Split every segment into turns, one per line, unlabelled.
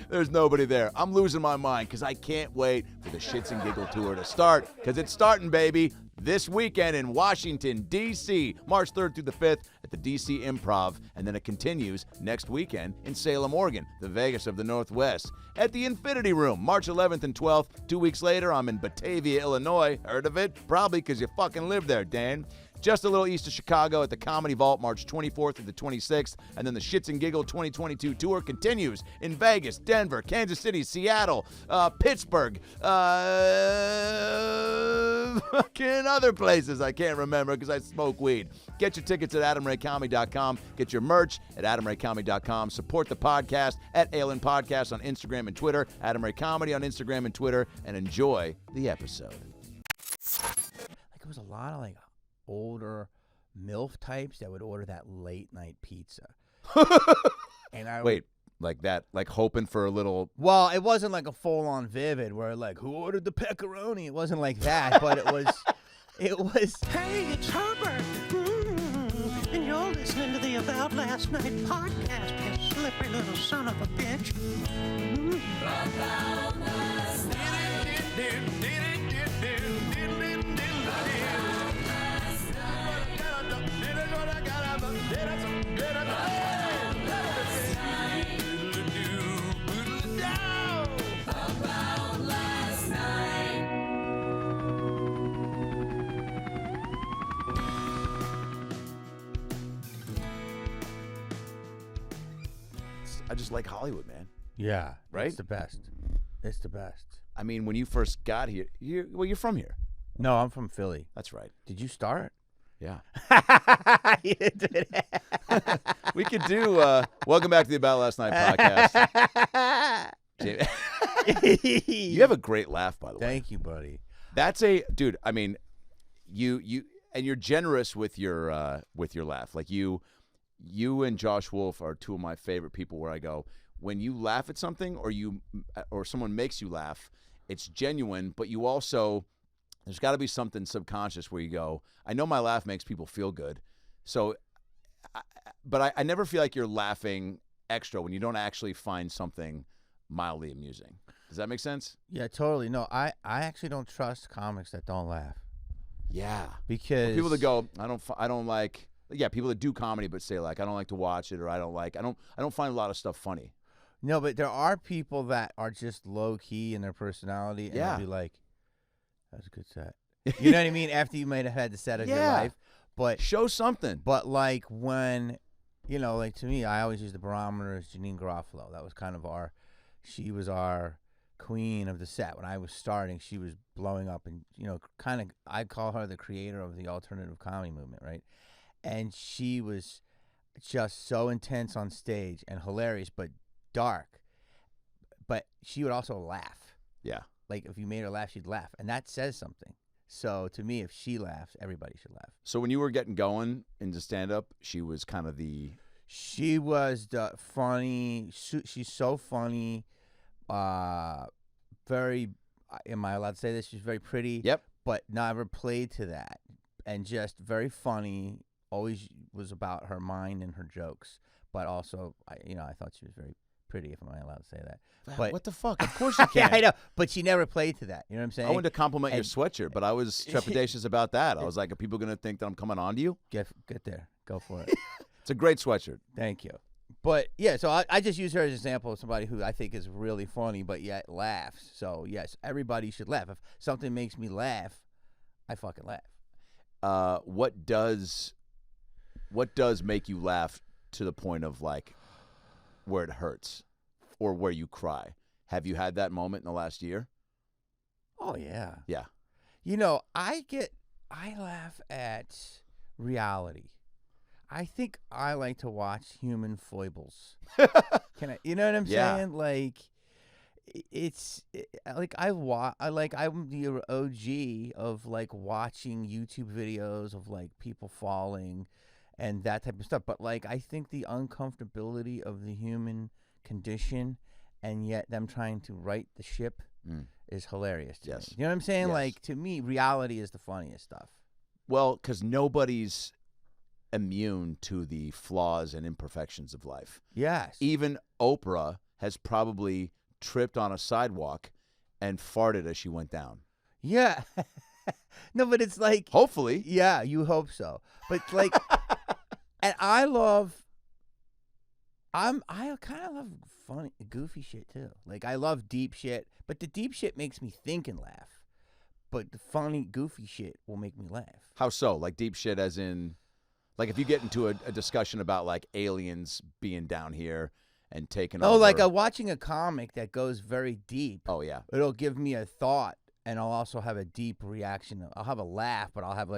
There's nobody there. I'm losing my mind because I can't wait for the Shits and Giggle Tour to start, because it's starting, baby, this weekend in Washington, D.C., March 3rd through the 5th at the D.C. Improv, and then it continues next weekend in Salem, Oregon, the Vegas of the Northwest, at the Infinity Room, March 11th and 12th. 2 weeks later, I'm in Batavia, Illinois. Heard of it? Probably because you fucking live there, Dan. Just a little east of Chicago at the Comedy Vault, March 24th through the 26th. And then the Shits and Giggle 2022 tour continues in Vegas, Denver, Kansas City, Seattle, Pittsburgh, fucking other places I can't remember because I smoke weed. Get your tickets at AdamRayComedy.com. Get your merch at AdamRayComedy.com. Support the podcast at Aylin Podcast on Instagram and Twitter, Adam Ray Comedy on Instagram and Twitter, and enjoy the episode.
Like, it was a lot of, like, older MILF types that would order that late night pizza. And I
Wait, like that, like hoping for a little.
Well, it wasn't like a full on Vivid where like, who ordered the pepperoni? It wasn't like that, but it was.
Hey, it's Herbert. And you're listening to the About Last Night podcast, you slippery little son of a bitch. About last night.
I just like Hollywood, man.
Yeah,
right?
It's the best. It's the best.
I mean, when you first got here, you're from here.
No, I'm from Philly.
That's right.
Did you start?
Yeah.
You did it.
We could do Welcome Back to the About Last Night podcast. You have a great laugh, by the way.
Thank you, buddy.
That's dude. I mean, you and you're generous with your laugh. Like you and Josh Wolf are two of my favorite people. Where I go, when you laugh at something or someone makes you laugh, it's genuine, but you also, there's got to be something subconscious where you go, I know my laugh makes people feel good, so. But I never feel like you're laughing extra when you don't actually find something mildly amusing. Does that make sense?
Yeah, totally. No, I actually don't trust comics that don't laugh.
Yeah,
because
people that go, I don't like. Yeah, people that do comedy but say like, I don't like to watch it, or I don't find a lot of stuff funny.
No, but there are people that are just low key in their personality, and they'll be like, "That's a good set." You know what I mean? After you might have had the set of your life, but
show something.
But like when, you know, like to me, I always use the barometer as Janine Garofalo. That was kind of she was our queen of the set. When I was starting, she was blowing up, and you know, kind of, I call her the creator of the alternative comedy movement, right? And she was just so intense on stage and hilarious, but dark. But she would also laugh.
Yeah. Like
if you made her laugh, she'd laugh. And that says something. So to me, if she laughs, everybody should laugh.
So when you were getting going into stand-up, she was kind of the...
She was the funny... She's so funny. Very... Am I allowed to say this? She's very pretty.
Yep.
But never played to that. And just very funny. Always was about her mind and her jokes. But also, I thought she was very pretty, if I'm allowed to say that. But
what the fuck? Of course you can.
Yeah, I know. But she never played to that. You know what I'm saying?
I wanted to compliment your sweatshirt, but I was trepidatious about that. I was like, are people going to think that I'm coming on to you?
Get there. Go for it.
It's a great sweatshirt.
Thank you. But, yeah, so I just use her as an example of somebody who I think is really funny, but yet laughs. So, yes, everybody should laugh. If something makes me laugh, I fucking laugh.
What does make you laugh to the point of, like, where it hurts or where you cry? Have you had that moment in the last year?
Oh, yeah.
Yeah.
You know, I laugh at reality. I think I like to watch human foibles. You know what I'm saying? Like, I'm the OG of like watching YouTube videos of like people falling and that type of stuff. But like, I think the uncomfortability of the human condition and yet them trying to right the ship is hilarious to me. You know what I'm saying?
Yes.
Like, to me, reality is the funniest stuff.
Well, because nobody's immune to the flaws and imperfections of life.
Yes.
Even Oprah has probably tripped on a sidewalk and farted as she went down.
Yeah. No, but it's like,
Hopefully.
yeah, you hope so. But like, and I kind of love funny, goofy shit too. Like I love deep shit, but the deep shit makes me think and laugh. But the funny, goofy shit will make me laugh.
How so? Like deep shit as in, like if you get into a discussion about like aliens being down here and taking over.
Oh, like watching a comic that goes very deep.
Oh, yeah.
It'll give me a thought, and I'll also have a deep reaction. I'll have a laugh, but I'll have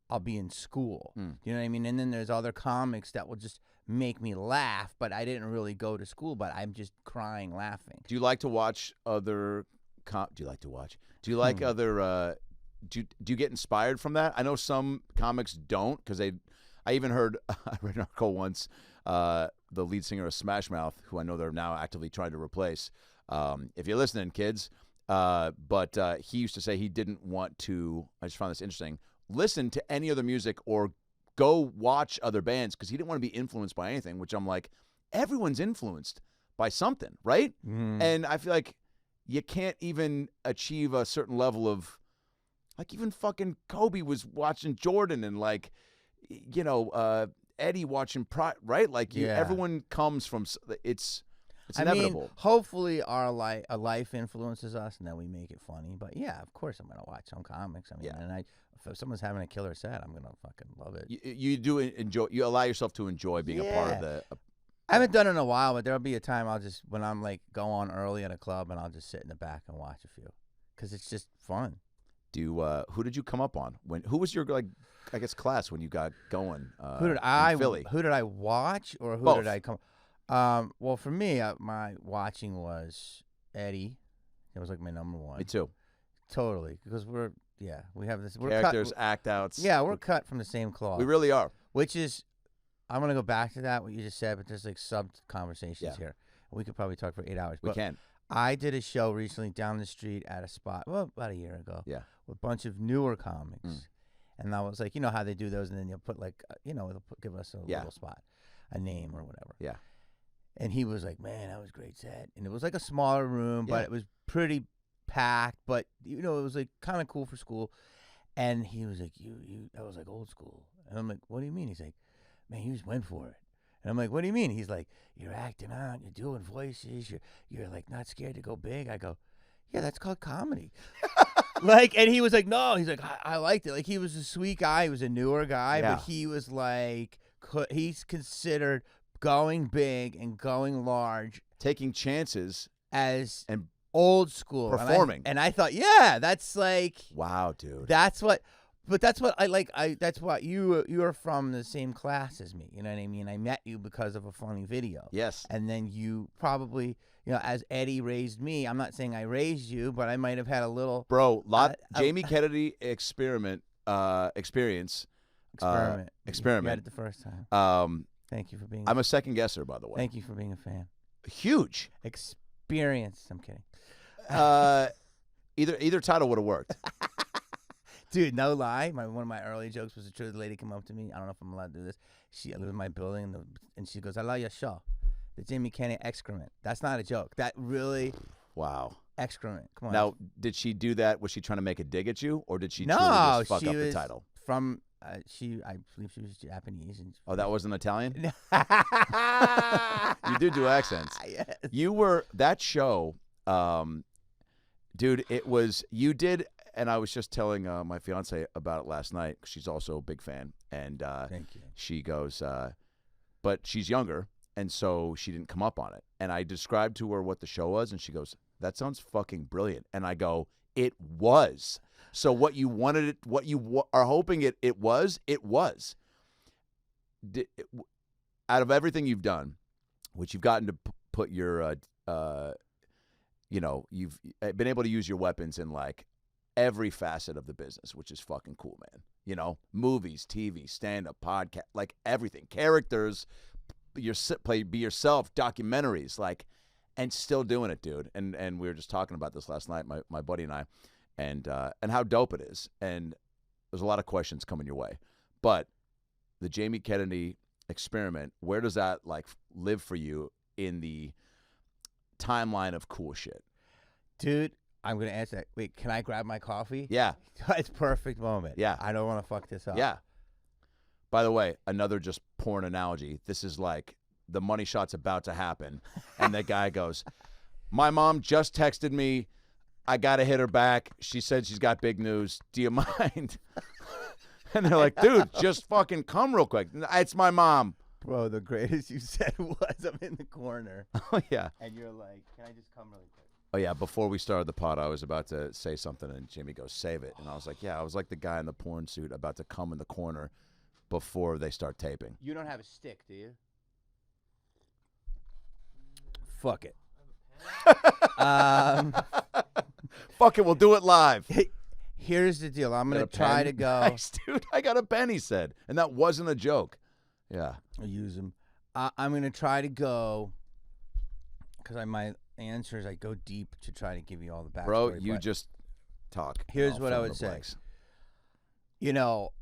I'll be in school. You know what I mean? And then there's other comics that will just make me laugh, but I didn't really go to school, but I'm just crying laughing.
Do you like to watch other do you like to watch? Do you like other do you get inspired from that? I know some comics don't, because I even heard I read an article once, the lead singer of Smash Mouth, who I know they're now actively trying to replace. If you're listening, kids, but he used to say he didn't want to, I just found this interesting, listen to any other music or go watch other bands, because he didn't want to be influenced by anything, which I'm like, everyone's influenced by something, right? And I feel like you can't even achieve a certain level of, like, even fucking Kobe was watching Jordan, and like, you know, Eddie watching right? Like, everyone comes from, it's inevitable.
I mean, hopefully our life influences us, and then we make it funny. But yeah, of course I'm gonna watch some comics. I mean, and if someone's having a killer set, I'm gonna fucking love it.
You do enjoy. You allow yourself to enjoy being a part of the.
I haven't done it in a while, but there'll be a time when I'm like go on early at a club, and I'll just sit in the back and watch a few, because it's just fun.
Who did you come up on? Who was your, like, I guess, class when you got going?
Who did I watch, or who
Both.
did I come? Well, for me, my watching was Eddie. It was like my number one.
Me too.
Totally, because we have this. We're
Characters, act outs.
Yeah, we're cut from the same cloth.
We really are.
Which is, I'm gonna go back to that what you just said, but there's like sub conversations here. We could probably talk for 8 hours.
We can.
I did a show recently down the street at a spot, well, about a year ago.
Yeah.
With a bunch of newer comics. And I was like, you know how they do those, and then you'll put like, they'll give us a little spot, a name or whatever.
Yeah.
And he was like, man, that was a great set. And it was like a smaller room, but it was pretty packed, but, it was like kind of cool for school. And he was like, that was like old school. And I'm like, what do you mean? He's like, man, you just went for it. And I'm like, what do you mean? He's like, you're acting out, you're doing voices, you're like not scared to go big. I go, yeah, that's called comedy. And he was like, no, he's like, I liked it. Like, he was a sweet guy. He was a newer guy, but he was like, he's considered going big and going large,
taking chances
as old school
performing.
And I thought, yeah, that's like,
wow, dude.
That's what I like. That's what you are from the same class as me. You know what I mean? I met you because of a funny video.
Yes.
And then you probably, as Eddie raised me, I'm not saying I raised you, but I might have had a little.
Bro, Jamie Kennedy experience.
Experiment. You got it the first time. Thank you for being.
I'm a second guesser, by the way.
Thank you for being a fan.
Huge
experience. I'm kidding.
Either title would have worked.
Dude, no lie. One of my early jokes was a true lady come up to me. I don't know if I'm allowed to do this. I live in my building, and she goes, I love your show. The Jamie Kennedy excrement. That's not a joke. That really.
Wow.
Excrement. Come on.
Now, did she do that? Was she trying to make a dig at you, or did she truly just fuck up the title?
From I believe she was Japanese.
That wasn't Italian? You do accents.
Yes.
You were that show, dude. It was you did. And I was just telling my fiance about it last night, 'cause she's also a big fan. And
thank you.
She goes, but she's younger, and so she didn't come up on it. And I described to her what the show was, and she goes, that sounds fucking brilliant. And I go, it was. So what you wanted it, what you are hoping it was. Out of everything you've done, which you've gotten to put your, you've been able to use your weapons in like every facet of the business, which is fucking cool, man. Movies, TV, stand-up, podcast, like everything. Characters, be yourself, documentaries, like, and still doing it, dude. And we were just talking about this last night, my buddy and I, and how dope it is. And there's a lot of questions coming your way. But the Jamie Kennedy experiment, where does that like live for you in the timeline of cool shit?
Dude, I'm going to answer that. Wait, can I grab my coffee?
Yeah.
It's perfect moment.
Yeah.
I don't want to fuck this up.
Yeah. By the way, another just porn analogy. This is like the money shot's about to happen. And the guy goes, my mom just texted me. I got to hit her back. She said she's got big news. Do you mind? And they're like, dude, just fucking come real quick. It's my mom.
Bro, the greatest you said was I'm in the corner.
Oh, yeah.
And you're like, can I just come really quick?
Oh, yeah. Before we started the pod, I was about to say something, and Jimmy goes, save it. And I was like, yeah, I was like the guy in the porn suit about to come in the corner before they start taping.
You don't have a stick, do you? Fuck it.
Fuck it, we'll do it live.
Here's the deal. I'm going to
Got a
try
pen?
to go.
Nice, dude. I got a pen, he said. And that wasn't a joke. Yeah.
I'll use them. I'm going to try to go, because my answers, I go deep to try to give you all the backstory.
Bro, you just talk.
Here's
I'll
what I
fill in
would
the
say.
blanks.
You know,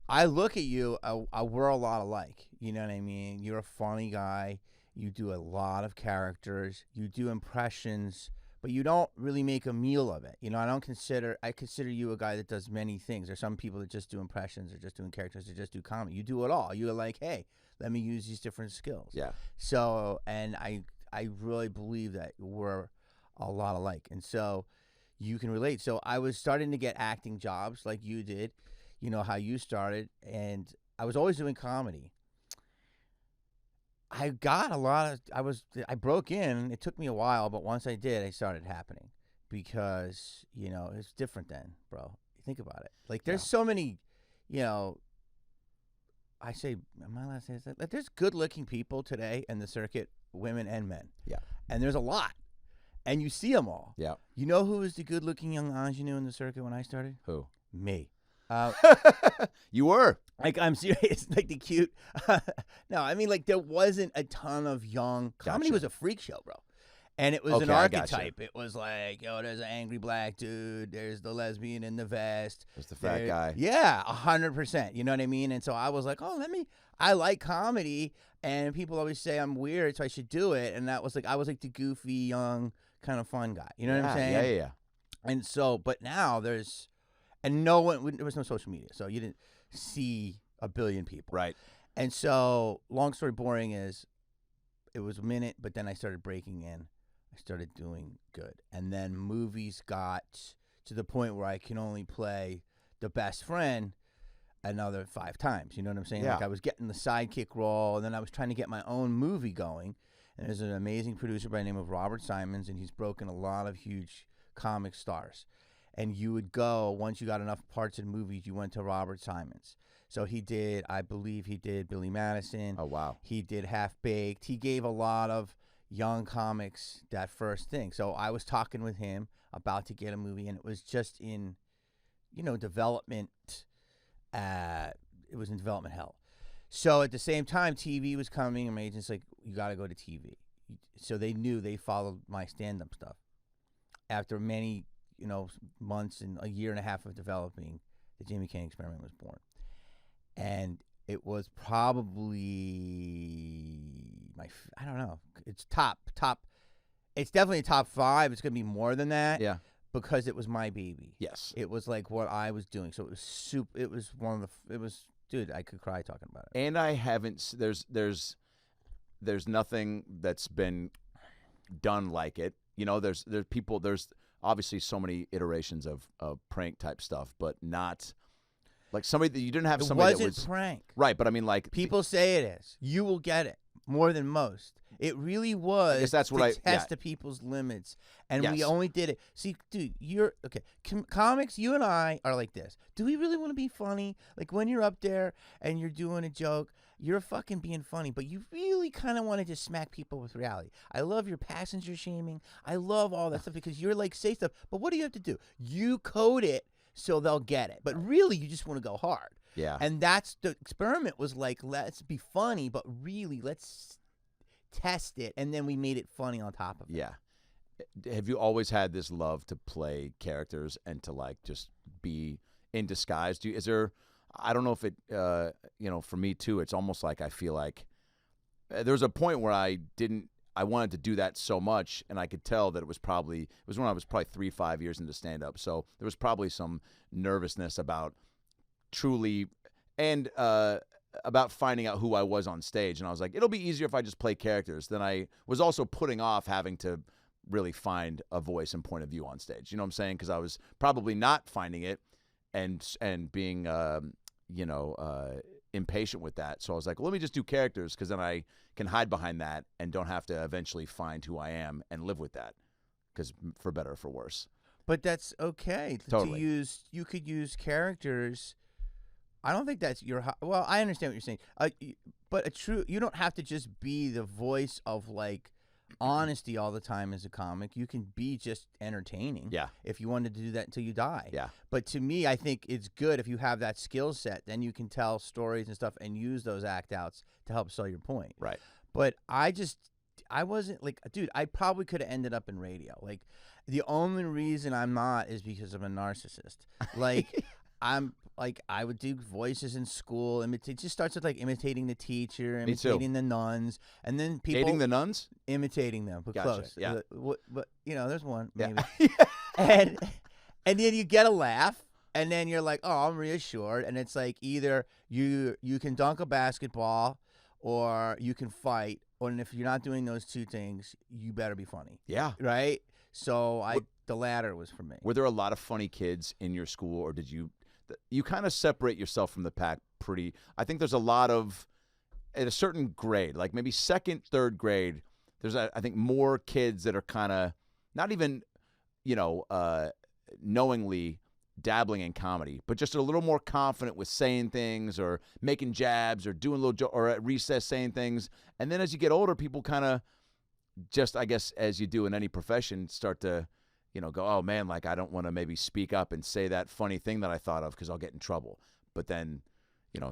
I look at you, we're a lot alike. You know what I mean? You're a funny guy. You do a lot of characters. You do impressions, but you don't really make a meal of it. You know, I consider you a guy that does many things. There's some people that just do impressions or just doing characters or just do comedy. You do it all. You're like, hey, let me use these different skills.
Yeah.
So, and I really believe that we're a lot alike. And so you can relate. So I was starting to get acting jobs like you did, you know, how you started. And I was always doing comedy. I got a lot of, I broke in. It took me a while, but once I did, it started happening because, you know, it's different then, bro. Think about it. Like, there's so many, you know, I say, am I allowed to say this? Like, there's good-looking people today in the circuit, women and men.
Yeah.
And there's a lot. And you see them all.
Yeah.
You know who was the good-looking young ingenue in the circuit when I started?
Who?
Me.
You were.
Like, I'm serious. Like, the cute. No, I mean, like, there wasn't a ton of young. Comedy
Gotcha.
was a freak show, bro. And it was
Okay,
an
I gotcha.
archetype. It was like, yo, there's an angry black dude. There's the lesbian in the vest.
There's the fat guy.
Yeah, 100%. You know what I mean? And so I was like, oh, I like comedy. And people always say I'm weird, so I should do it. And that was like, I was like the goofy, young, kind of fun guy. You know what I'm saying?
Yeah.
And so, but now there was no social media. So you didn't see a billion people.
Right.
And so, long story boring is, it was a minute, but then I started breaking in. I started doing good. And then movies got to the point where I can only play the best friend another 5 times. You know what I'm saying?
Yeah.
Like, I was getting the sidekick role, and then I was trying to get my own movie going. And there's an amazing producer by the name of Robert Simons, and he's broken a lot of huge comic stars. And you would go, once you got enough parts in movies, you went to Robert Simons. So I believe he did Billy Madison.
Oh, wow.
He did Half Baked. He gave a lot of young comics that first thing. So I was talking with him about to get a movie, and it was just in, you know, development. It was in development hell. So at the same time, TV was coming, and my agent's like, you got to go to TV. So they followed my stand-up stuff. After many, you know, months and a year and a half of developing, the Jamie King Experiment was born. And it was probably I don't know. It's top. It's definitely top 5. It's going to be more than that.
Yeah.
Because it was my baby.
Yes.
It was like what I was doing. So it was dude, I could cry talking about it.
And I haven't. There's nothing that's been done like it. You know, there's people. There's obviously so many iterations of prank type stuff, but not like somebody that you didn't have. Somebody that was
prank.
Right, but I mean, like
people say it is. You will get it more than most. It really was.
I guess that's what
test the people's limits, and we
Yes.
only did it. See, dude, you're okay. Comics, you and I are like this. Do we really want to be funny? Like when you're up there and you're doing a joke, you're fucking being funny, but you really kind of want to just smack people with reality. I love your passenger shaming. I love all that stuff because you're like, say stuff, but what do you have to do? You code it so they'll get it. But really, you just want to go hard.
Yeah.
And that's the experiment was like, let's be funny, but really, let's test it. And then we made it funny on top of it.
Yeah. Have you always had this love to play characters and to like just be in disguise? Is there? I don't know if it. You know, for me too, it's almost like I feel like there was a point where I I wanted to do that so much, and I could tell that it was when I was probably 3-5 years into stand-up. So there was probably some nervousness about truly and about finding out who I was on stage. And I was like, it'll be easier if I just play characters. Then I was also putting off having to really find a voice and point of view on stage. You know what I'm saying? Because I was probably not finding it and being, impatient with that. So I was like, well, let me just do characters because then I can hide behind that and don't have to eventually find who I am and live with that, because for better or for worse.
But that's okay.
Totally.
You could use characters. I don't think that's well, I understand what you're saying. But you don't have to just be the voice of like honesty all the time as a comic. You can be just entertaining.
Yeah.
If you wanted to do that until you die.
Yeah. But
to me, I think it's good if you have that skill set. Then you can tell stories and stuff and use those act outs to help sell your point.
Right.
But I wasn't like, dude, I probably could have ended up in radio. Like, the only reason I'm not is because I'm a narcissist. Like, I would do voices in school. It just starts with like imitating the teacher, imitating the nuns, and then people
dating the nuns,
imitating them, but
gotcha.
Close.
Yeah,
but there's one maybe,
yeah.
and then you get a laugh, and then you're like, oh, I'm reassured, and it's like either you can dunk a basketball, or you can fight, and if you're not doing those two things, you better be funny.
Yeah,
right. So the latter was for me.
Were there a lot of funny kids in your school, or did you kind of separate yourself from the pack pretty? I think there's a lot of, at a certain grade, like maybe second, third grade, there's, I think, more kids that are kind of not even, knowingly dabbling in comedy, but just a little more confident with saying things or making jabs or doing a little or at recess saying things. And then as you get older, people kind of just, I guess, as you do in any profession, start to go, oh, man, like I don't want to maybe speak up and say that funny thing that I thought of because I'll get in trouble. But then,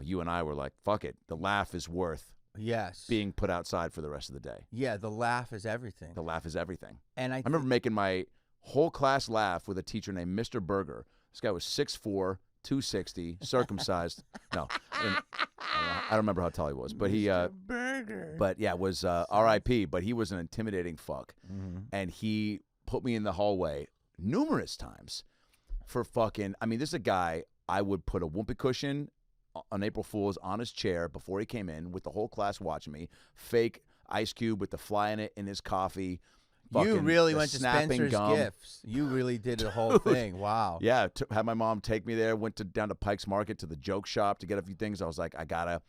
you and I were like, fuck it. The laugh is worth being put outside for the rest of the day.
Yeah, the laugh is everything.
The laugh is everything.
And I
remember making my whole class laugh with a teacher named Mr. Berger. This guy was 6'4", 260, circumcised. No, I don't remember how tall he was. But
Mr. Berger.
But yeah, was R.I.P., but he was an intimidating fuck.
Mm-hmm.
And he put me in the hallway numerous times for fucking, this is a guy, I would put a whoopee cushion on April Fool's on his chair before he came in with the whole class watching me, fake Ice Cube with the fly in it in his coffee.
You really went to Spencer's
gum.
Gifts. You really did the whole thing. Wow.
Yeah, had my mom take me there, went down to Pike's Market to the joke shop to get a few things. I was like, I gotta,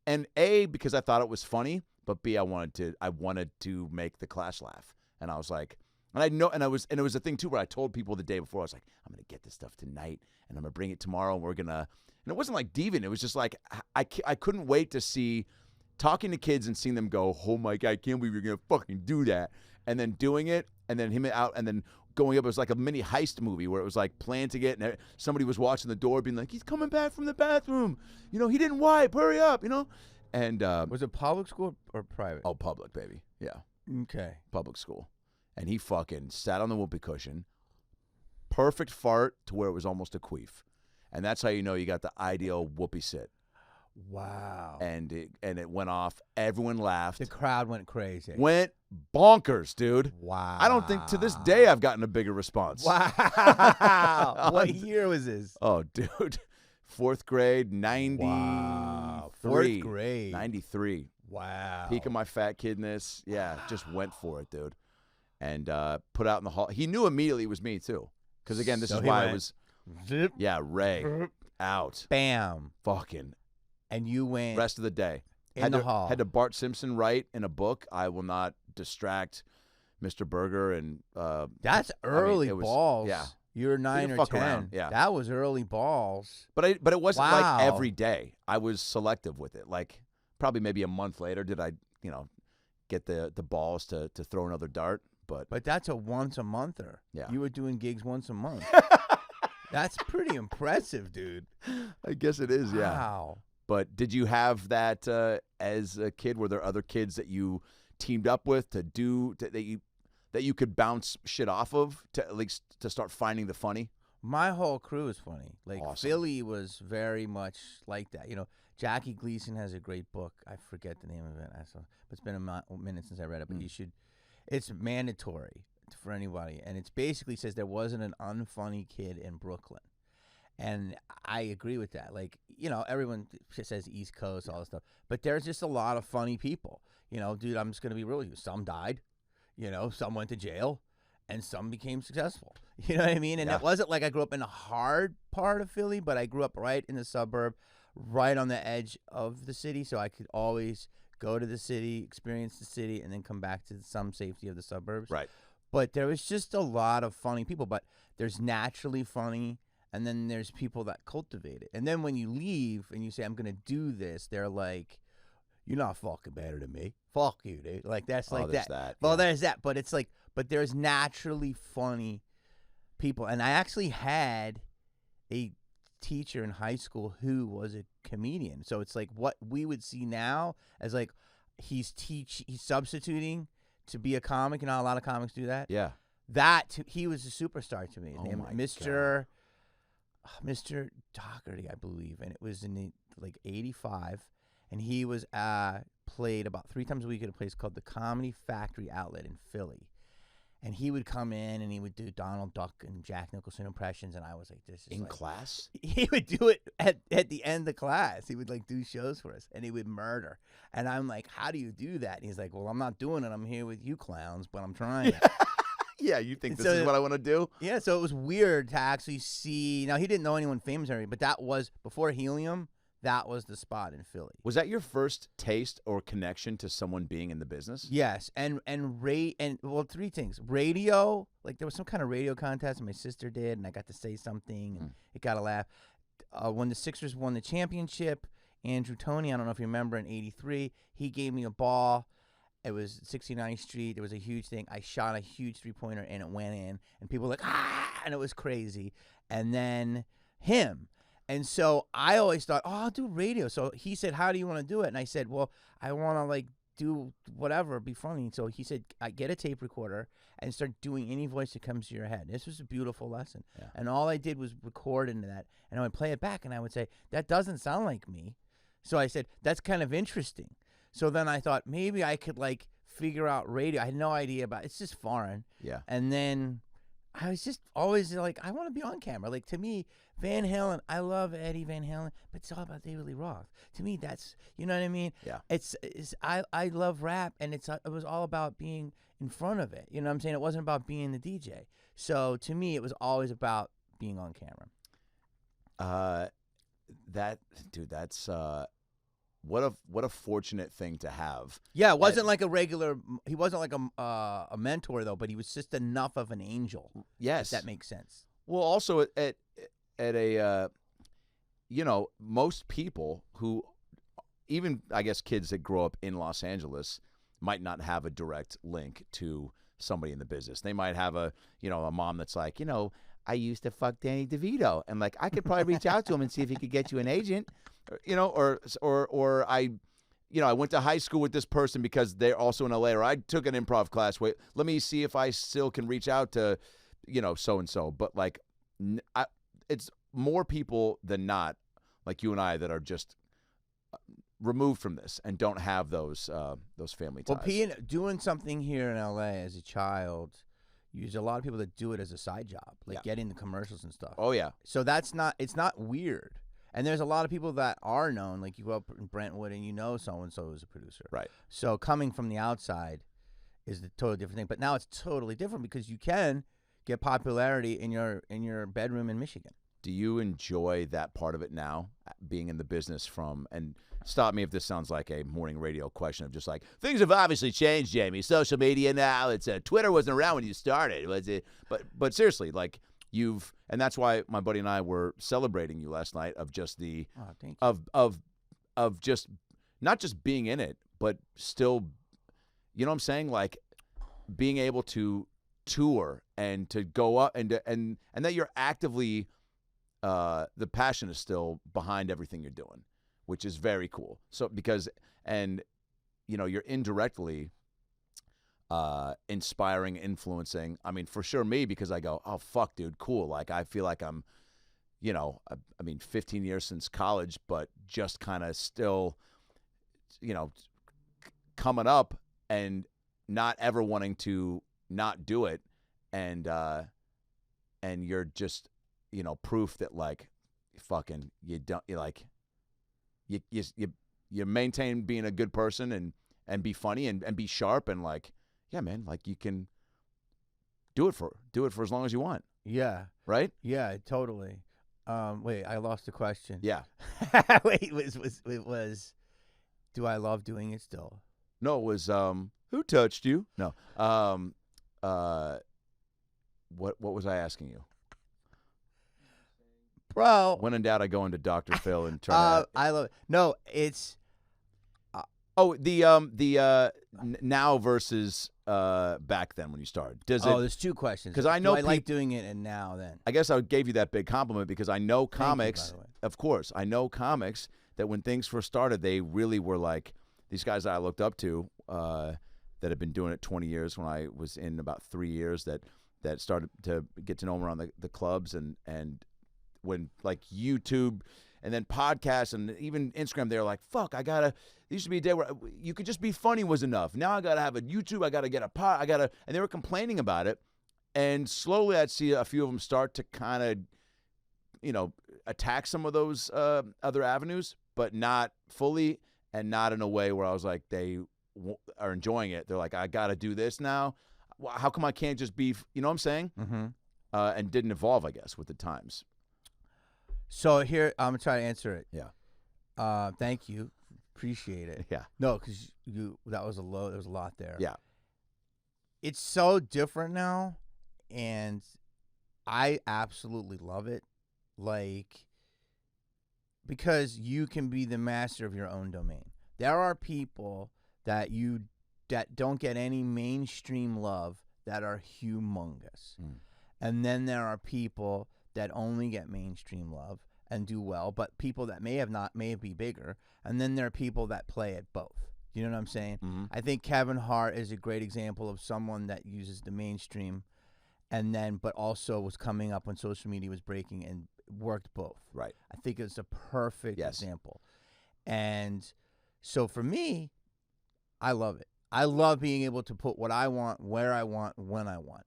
and A, because I thought it was funny, but B, I wanted to make the class laugh. And I was like, and it was a thing too where I told people the day before, I was like, I'm gonna get this stuff tonight and I'm gonna bring it tomorrow, and and it wasn't like deviant. It was just like I couldn't wait to see, talking to kids and seeing them go, oh my God, I can't believe you're gonna fucking do that, and then doing it, and then him out, and then going up. It was like a mini heist movie where it was like planting it, and somebody was watching the door, being like, he's coming back from the bathroom, he didn't wipe, hurry up, And
was it public school or private?
Oh, public, baby, yeah.
Okay,
public school. And he fucking sat on the whoopee cushion. Perfect fart to where it was almost a queef. And that's how you know you got the ideal whoopee sit.
Wow.
And it went off. Everyone laughed.
The crowd went crazy.
Went bonkers, dude.
Wow.
I don't think to this day I've gotten a bigger response.
Wow. What year was this?
Oh, dude. Fourth grade, 93.
Wow. Fourth grade.
93.
Wow.
Peak of my fat kidness. Yeah, just went for it, dude. And put out in the hall. He knew immediately it was me, too. Because, again, this is why I was...
Zip.
Yeah, Ray. Out.
Bam.
Fucking.
And you went...
Rest of the day.
In the hall.
Had to Bart Simpson write in a book, I will not distract Mr. Berger. And
that's early balls.
Yeah.
You were 9 or 10.
Around. Yeah.
That was early balls.
But it wasn't like every day. I was selective with it. Like, probably maybe a month later did I, get the balls to throw another dart. But
that's a once a monther.
Yeah.
You were doing gigs once a month. That's pretty impressive, dude.
I guess it is, yeah.
Wow.
But did you have that as a kid? Were there other kids that you teamed up with that you could bounce shit off of to at least to start finding the funny?
My whole crew is funny. Like
awesome.
Philly was very much like that. Jackie Gleason has a great book. I forget the name of it. But it's been a minute since I read it. But you should. It's mandatory for anybody, and it basically says there wasn't an unfunny kid in Brooklyn. And I agree with that. Like, everyone says East Coast, all this stuff. But there's just a lot of funny people. Dude, I'm just going to be real with you. Some died. Some went to jail. And some became successful. You know what I mean? And it wasn't like I grew up in a hard part of Philly, but I grew up right in the suburb, right on the edge of the city. So I could always go to the city, experience the city, and then come back to some safety of the suburbs.
Right.
But there was just a lot of funny people. But there's naturally funny. And then there's people that cultivate it. And then when you leave and you say, I'm going to do this, they're like, you're not fucking better than me. Fuck you, dude. Like, that's like that. Well, there's that. But it's like, but there's naturally funny people. And I actually had a teacher in high school who was a comedian. So it's like what we would see now as like he's substituting to be a comic. A lot of comics do that.
Yeah.
He was a superstar to me.
Oh my
Mr. Doherty, I believe, and it was in like 85, and he was played about 3 times a week at a place called the Comedy Factory Outlet in Philly, and he would come in and he would do Donald Duck and Jack Nicholson impressions, and I was like, this is
in class.
He would do it at the end of class. He would like do shows for us, and he would murder, and I'm like, how do you do that? And he's like, well, I'm not doing it. I'm here with you clowns, but I'm trying.
Yeah, you think this is what I want to do?
Yeah, so it was weird to actually see. Now, he didn't know anyone famous or anything, but that was, before Helium, that was the spot in Philly.
Was that your first taste or connection to someone being in the business?
Yes, and 3 things. Radio, like there was some kind of radio contest my sister did, and I got to say something, and it got a laugh. When the Sixers won the championship, Andrew Toney, I don't know if you remember, in '83, he gave me a ball. It was 69th Street. There was a huge thing. I shot a huge 3-pointer, and it went in. And people were like, and it was crazy. And then him. And so I always thought, I'll do radio. So he said, how do you want to do it? And I said, well, I want to, like, do whatever, be funny. So he said, I get a tape recorder and start doing any voice that comes to your head. This was a beautiful lesson. Yeah. And all I did was record into that. And I would play it back, and I would say, that doesn't sound like me. So I said, that's kind of interesting. So then I thought maybe I could like figure out radio. I had no idea about it. It's just foreign.
Yeah.
And then I was just always like, I want to be on camera. Like to me, Van Halen, I love Eddie Van Halen, but it's all about David Lee Roth. To me, that's, you know what I mean?
Yeah.
I love rap, and it was all about being in front of it. You know what I'm saying? It wasn't about being the DJ. So to me, it was always about being on camera.
That's what a fortunate thing to have.
Yeah, it wasn't like a regular. He wasn't like a mentor though, but he was just enough of an angel.
Yes,
if that makes sense.
Well, also at a most people who, even I guess kids that grow up in Los Angeles, might not have a direct link to somebody in the business. They might have a mom that's like, I used to fuck Danny DeVito, and like I could probably reach out to him and see if he could get you an agent. Or I went to high school with this person because they're also in LA, or I took an improv class. Wait, let me see if I still can reach out to, so and so. But like, it's more people than not, like you and I, that are just removed from this and don't have those family ties.
Well, doing something here in LA as a child, there's a lot of people that do it as a side job, like getting the commercials and stuff.
Oh yeah.
So it's not weird. And there's a lot of people that are known, like you go up in Brentwood and so-and-so is a producer.
Right.
So coming from the outside is a totally different thing. But now it's totally different because you can get popularity in your bedroom in Michigan.
Do you enjoy that part of it now, being in the business and stop me if this sounds like a morning radio question of just like, things have obviously changed, Jamie. Social media now, it's Twitter wasn't around when you started, was it? But seriously, like, and that's why my buddy and I were celebrating you last night of just of just not just being in it, but still, you know what I'm saying? Like being able to tour and to go up and that you're actively, the passion is still behind everything you're doing, which is very cool. So you're indirectly inspiring, influencing. I mean, for sure me, because I go, oh fuck, dude, cool. Like I feel like I'm, you know, I mean, 15 years since college, but just kind of still, you know, coming up and not ever wanting to not do it. And you're just, you know, proof that like fucking you don't, you like, you maintain being a good person and be funny and be sharp and like, yeah, man, like you can do it for as long as you want.
Yeah.
Right?
Yeah, totally. Wait, I lost the question.
Yeah.
Wait, it was do I love doing it still?
No, it was who touched you? No. What was I asking you?
Bro.
When in doubt, I go into Dr. Phil and try to.
I love it. No, it's.
The now versus back then when you started. Does it?
Oh, there's two questions.
Because I know
I like doing it and now then.
I guess I gave you that big compliment because I know comics.
Thank you, by the way.
Of course, I know comics that when things first started, they really were like these guys that I looked up to that had been doing it 20 years. When I was in about 3 years, that started to get to know them around the clubs and when like YouTube and then podcasts and even Instagram, they're like, fuck, there used to be a day where you could just be funny was enough. Now I got to have a YouTube. I got to get a pod. and they were complaining about it. And slowly I'd see a few of them start to kind of, you know, attack some of those other avenues, but not fully and not in a way where I was like, they are enjoying it. They're like, I got to do this now. How come I can't just be, you know what I'm saying?
Mm-hmm.
And didn't evolve, I guess, with the times.
So here, I'm going to try to answer it.
Yeah.
Thank you. Appreciate it.
Yeah.
No, because there was a lot there.
Yeah.
It's so different now, and I absolutely love it. Like, because you can be the master of your own domain. There are people that don't get any mainstream love that are humongous. Mm. And then there are people that only get mainstream love and do well, but people that may be bigger. And then there are people that play at both. You know what I'm saying? Mm-hmm. I think Kevin Hart is a great example of someone that uses the mainstream but also was coming up when social media was breaking and worked both.
Right.
I think it's a perfect example. And so for me, I love it. I love being able to put what I want, where I want, when I want.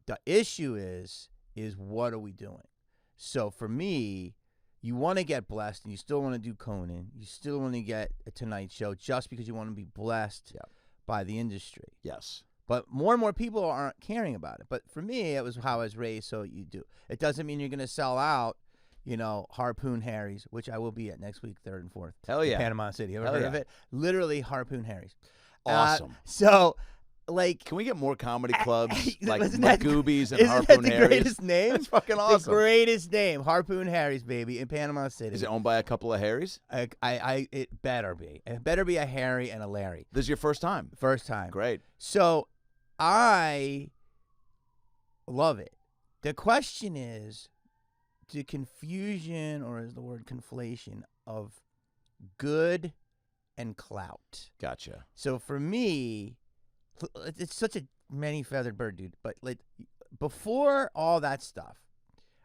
The issue is what are we doing? So for me, you want to get blessed and you still want to do Conan. You still want to get a Tonight Show just because you want to be blessed by the industry.
Yes.
But more and more people aren't caring about it. But for me, it was how I was raised, so you do. It doesn't mean you're going to sell out, you know, Harpoon Harry's, which I will be at next week, 3rd and 4th.
Hell yeah.
In Panama City. Ever heard of it? Literally Harpoon Harry's.
Awesome.
So, like,
can we get more comedy clubs like
that,
Magoobies and
isn't
Harpoon
that the
Harry's?
Greatest name?
That's fucking awesome.
The greatest name, Harpoon Harry's, baby, in Panama City.
Is it owned by a couple of Harrys?
It better be. It better be a Harry and a Larry.
This is your first time?
First time.
Great.
So I love it. The question is the confusion, or is the word conflation, of good and clout.
Gotcha.
So for me, it's such a many-feathered bird, dude. But like before all that stuff,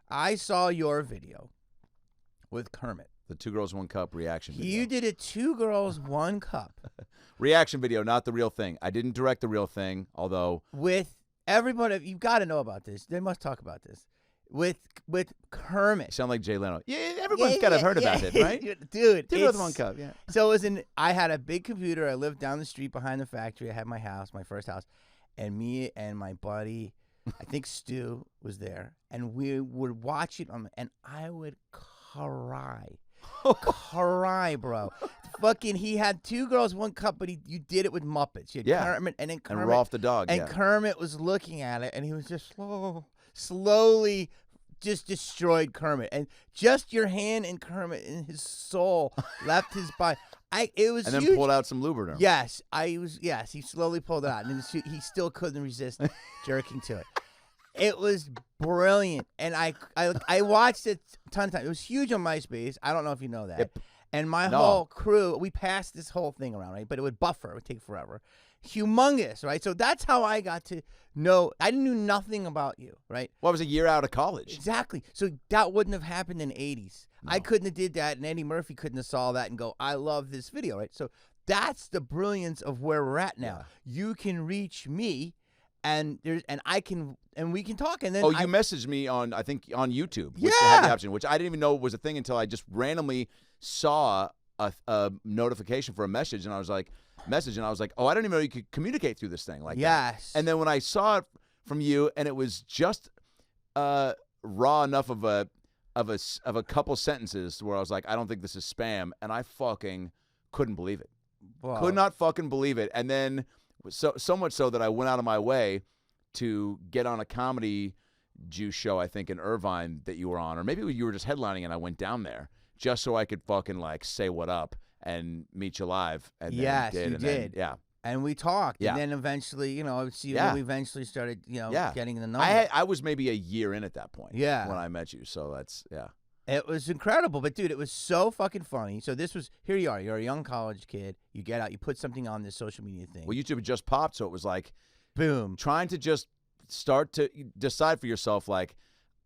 I saw your video with Kermit.
The 2 Girls, 1 Cup reaction video.
You did a 2 Girls, 1 Cup.
Reaction video, not the real thing. I didn't direct the real thing, although.
With everybody, you've got to know about this. They must talk about this. With Kermit.
You sound like Jay Leno. Yeah, everyone's got to have heard about it, right?
Dude.
2 Girls, 1 Cup, yeah.
So I had a big computer. I lived down the street behind the factory. I had my house, my first house. And me and my buddy, I think Stu, was there. And we would watch it, and I would cry. Cry, bro. Fucking, he had 2 Girls, 1 Cup, but you did it with Muppets. You had Kermit, and then Kermit.
And Rolf the dog,
And Kermit was looking at it, and he was just slowly just destroyed Kermit. And just your hand in Kermit, and his soul left his body. It was
and then
huge.
Pulled out some lubricant.
Yes, he slowly pulled it out, and he still couldn't resist jerking to it. It was brilliant, and I watched it a ton of times. It was huge on MySpace. I don't know if you know that.
Yep.
And my
No.
whole crew, we passed this whole thing around, right? But it would buffer. It would take forever. Humongous, right? So that's how I got to know. I knew nothing about you, right?
Well, I was a year out of college.
Exactly. So that wouldn't have happened in the 80s. I
No.
couldn't have did that, and Eddie Murphy couldn't have saw that and go, I love this video, right? So that's the brilliance of where we're at now. You can reach me, and we can talk, and then
You messaged me on, I think, on YouTube, which
Yeah.
had the option, which I didn't even know was a thing until I just randomly saw a notification for a message, and I was like, oh, I didn't even know you could communicate through this thing like that.
Yes.
And then when I saw it from you, and it was just raw enough of a couple sentences where I was like, I don't think this is spam, and I fucking couldn't believe it.
Well,
Could not fucking believe it. And then so much so that I went out of my way to get on a comedy juice show, I think, in Irvine that you were on, or maybe you were just headlining and I went down there just so I could fucking like say what up and meet you live. And
Yes,
then
you
did.
did.
Yeah.
And we talked,
Yeah.
and then eventually, I would see
Yeah.
we eventually started,
Yeah.
getting the number.
I was maybe a year in at that point.
Yeah.
When I met you. So that's, yeah.
It was incredible, but dude, it was so fucking funny. So here you are, you're a young college kid. You get out, you put something on this social media thing.
Well, YouTube had just popped, so it was like
Boom.
trying to just start to decide for yourself, like,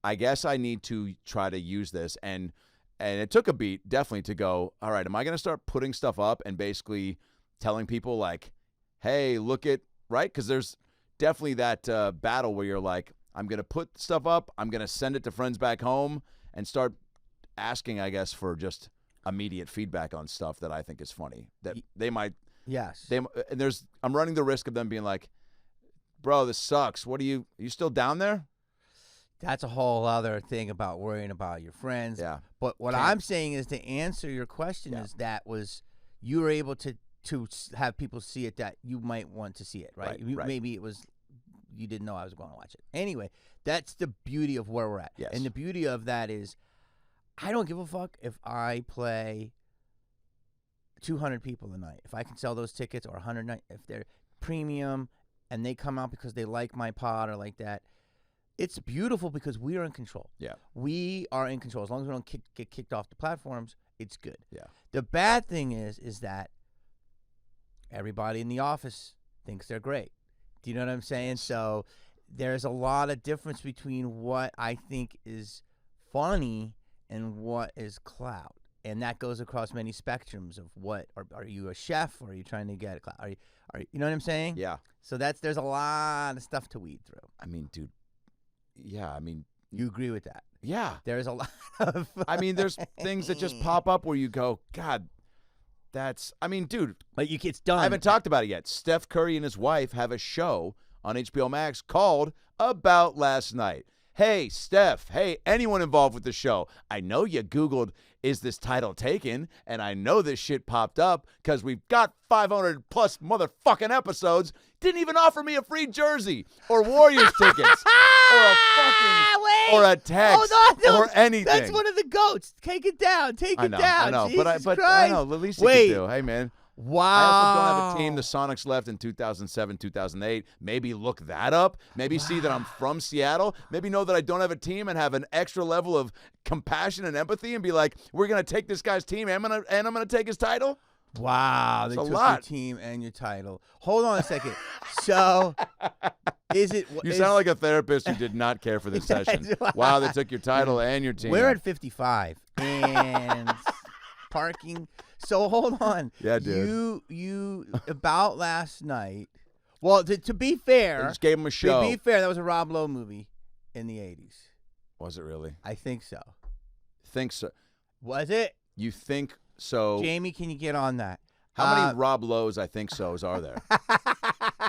I guess I need to try to use this. And it took a beat, definitely, to go, all right, am I going to start putting stuff up and basically telling people, like, hey, look at, right? Because there's definitely that battle where you're like, I'm going to put stuff up, I'm going to send it to friends back home and start asking, I guess, for just immediate feedback on stuff that I think is funny. That they might,
Yes.
I'm running the risk of them being like, bro, this sucks. Are you still down there?
That's a whole other thing about worrying about your friends.
Yeah.
But what I'm saying is, to answer your question, is you were able to have people see it that you might want to see it, right?
Right.
Maybe it was you didn't know I was going to watch it. Anyway, that's the beauty of where we're at.
Yes.
And the beauty of that is, I don't give a fuck if I play 200 people a night. If I can sell those tickets, or 100 night, if they're premium and they come out because they like my pod or like that, it's beautiful because we are in control.
Yeah.
We are in control. As long as we don't get kicked off the platforms, it's good.
Yeah.
The bad thing is that everybody in the office thinks they're great. Do you know what I'm saying? So there's a lot of difference between what I think is funny and what is clout. And that goes across many spectrums of what are you a chef, or are you trying to get a clout? Are you know what I'm saying?
Yeah.
So there's a lot of stuff to weed through.
I mean, dude. Yeah. I mean,
You agree with that?
yeah.
There's a lot of
I mean, there's things that just pop up where you go, God, dude,
but it's done.
I haven't talked about it yet. Steph Curry and his wife have a show on HBO Max called About Last Night. Hey, Steph. Hey, anyone involved with the show. I know you Googled, is this title taken? And I know this shit popped up because we've got 500 plus motherfucking episodes. Didn't even offer me a free jersey or Warriors tickets or a fucking or a text or anything.
That's one of the goats. Take it down. Take it down.
I know,
Jesus
but
Christ.
I know. The least you can do. Hey, man.
Wow.
I also don't have a team. The Sonics left in 2007, 2008. Maybe look that up. Maybe see that I'm from Seattle. Maybe know that I don't have a team and have an extra level of compassion and empathy and be like, we're going to take this guy's team and I'm gonna take his title.
Wow. They
It's a
took
lot.
your team and your title. Hold on a second. So, is it?
You sound like a therapist who did not care for this session. Wow, they took your title and your team.
We're at 55 and parking. So hold on.
Yeah, dude.
You About Last Night. Well, to be fair,
They just gave him a show.
To be fair, that was a Rob Lowe movie in the 80s.
Was it really?
I think so.
Think so.
Was it?
You think so?
Jamie, can you get on that?
How many Rob Lowe's I think so's are there?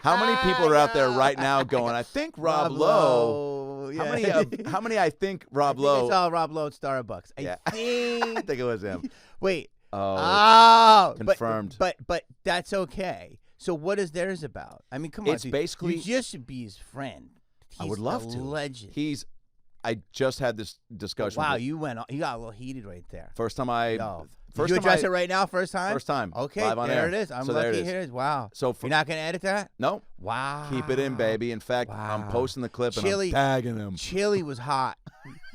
How many people are out there right now going, I think Rob Lowe.
Yeah.
How many I think Rob
I think
Lowe.
I saw Rob Lowe at Starbucks.
Yeah.
I think.
I think it was him.
Wait.
Oh,
but-
confirmed.
But that's okay. So what is theirs about? I mean, come on.
It's
dude.
basically-
You just should be his friend.
I
He's
would love
a
to.
Legend.
I just had this discussion.
Wow,
with-
you got a little heated right there.
First time I.
No.
First
Did you
time
address
I-
it right now? First time?
First time.
Okay,
Live on
there
air.
it is. I'm
So there
lucky
it is.
here it is. Wow.
So
You're not going to edit that?
No.
Wow.
Keep it in, baby. In fact, I'm
Wow.
posting the clip and
Chili-
I'm tagging him.
Chili was hot.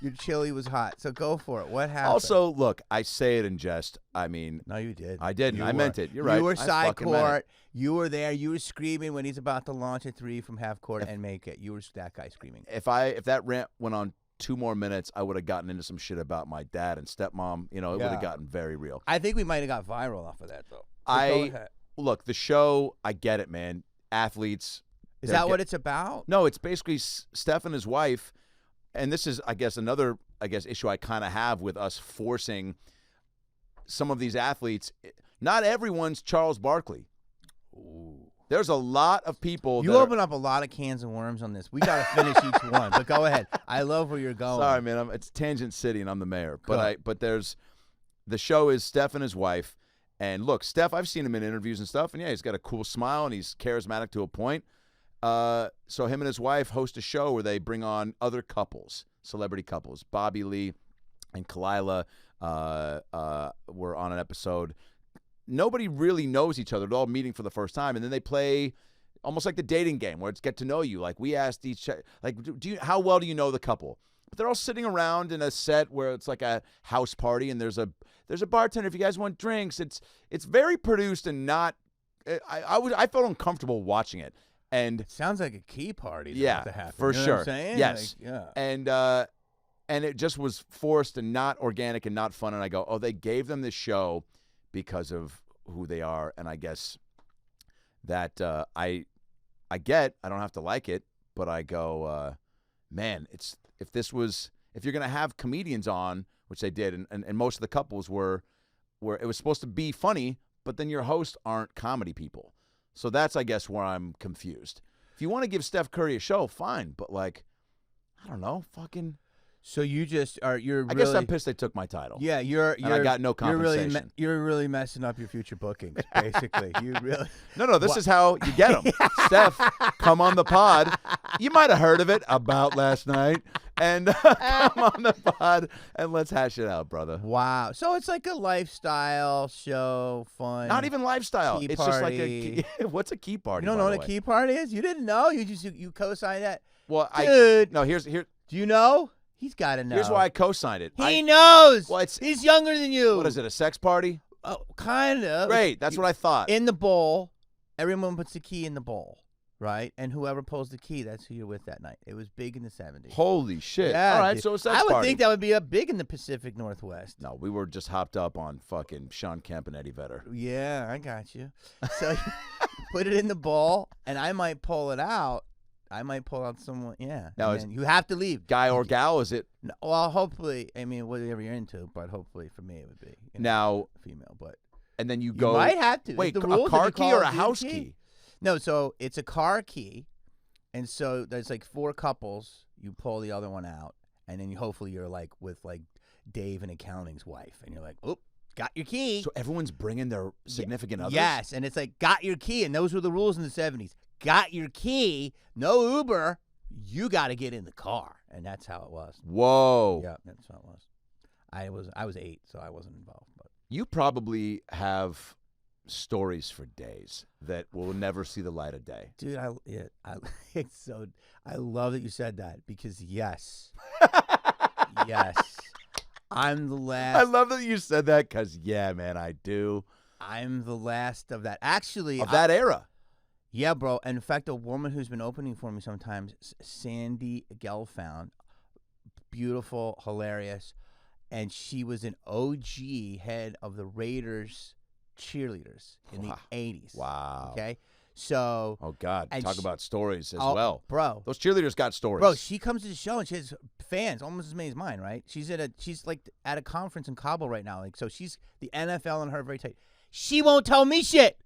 Your chili was hot. So go for it. What happened?
Also, look, I say it in jest. I mean,
no, you did.
I didn't.
You
I meant it. You're right.
You were
I
side
fucking meant
court.
it.
You were there. You were screaming when he's about to launch a 3 from half court and make it. You were that guy screaming.
If that rant went on 2 more minutes, I would have gotten into some shit about my dad and stepmom. You know, it would have gotten very real.
I think we might have got viral off of that, though. So
look, the show, I get it, man. Athletes.
Is that what it's about?
No, it's basically Steph and his wife, and this is, I guess, another issue I kind of have with us forcing some of these athletes. Not everyone's Charles Barkley.
Ooh.
There's a lot of people.
You open up a lot of cans of worms on this. We got to finish each one, but go ahead. I love where you're going.
Sorry, man. It's Tangent City, and I'm the mayor. But there's the show is Steph and his wife, and look, Steph. I've seen him in interviews and stuff, and yeah, he's got a cool smile and he's charismatic to a point. So him and his wife host a show where they bring on other couples, celebrity couples. Bobby Lee and Kalila were on an episode. Nobody really knows each other. They're all meeting for the first time, and then they play almost like the dating game where it's get to know you. Like we asked each, like, how well do you know the couple? But they're all sitting around in a set where it's like a house party, and there's a bartender if you guys want drinks. It's very produced and not. I felt uncomfortable watching it. And
it sounds like a key party.
Yeah, for
you know
sure.
What I'm saying?
Yes.
Like, yeah.
And it just was forced and not organic and not fun. And I go, oh, they gave them this show because of who they are. And I guess that I get. I don't have to like it, but I go, man, if you're gonna have comedians on, which they did, and most of the couples were it was supposed to be funny, but then your hosts aren't comedy people. So that's, I guess, where I'm confused. If you want to give Steph Curry a show, fine. But, like, I don't know, fucking.
So you just are,
I guess I'm pissed they took my title.
Yeah, you're
and I got no compensation.
You're really messing up your future bookings, basically. You really.
No, this is how you get them. Steph, come on the pod. You might have heard of it about last night. And come on the pod and let's hash it out, brother.
Wow. So it's like a lifestyle show, fun.
Not even lifestyle.
Key
it's
party.
just like what's a key party?
You don't know what a key party is? You didn't know? You co-signed that?
Well,
Dude.
Here's.
Do you know? He's got to know.
Here's why I co-signed it.
He knows.
Well,
he's younger than you.
What is it? A sex party?
Oh, kind of.
Great. That's what I thought.
In the bowl, everyone puts the key in the bowl. Right? And whoever pulls the key, that's who you're with that night. It was big in the 70s.
Holy shit.
Yeah,
all right, so a sex
I would
party.
think that would be big in the Pacific Northwest.
No, we were just hopped up on fucking Sean Kemp and Eddie Vedder.
Yeah, I got you. So you put it in the bowl, and I might pull it out. I might pull out someone, yeah.
Now,
you have to leave.
Guy or gal, is it?
No, well, hopefully, I mean, whatever you're into, but hopefully for me it would be
now
female. But
and then you go.
You might have to.
Wait,
the
a
rules,
car key or a house key?
No, so it's a car key. And so there's like 4 couples. You pull the other one out, and then hopefully you're like with like Dave and accounting's wife, and you're like, "Oop, got your key."
So everyone's bringing their significant others.
Yes, and it's like got your key, and those were the rules in the 70s. Got your key, no Uber. You got to get in the car, and that's how it was.
Whoa.
Yeah, that's how it was. I was 8, so I wasn't involved. But
you probably have stories for days that will never see the light of day.
Dude, I love that you said that because yes. I'm the last.
I love that you said that because yeah, man, I do.
I'm the last of that. Actually,
of that era.
Yeah, bro. In fact, a woman who's been opening for me sometimes, Sandy Gelfound, beautiful, hilarious, and she was an OG head of the Raiders cheerleaders in the 80s.
Wow.
Okay? So.
Oh, God. Talk about stories as well.
Bro.
Those cheerleaders got stories.
Bro, she comes to the show and she has fans almost as many as mine, right? She's like at a conference in Kabul right now. Like, so she's the NFL and her very tight. She won't tell me shit.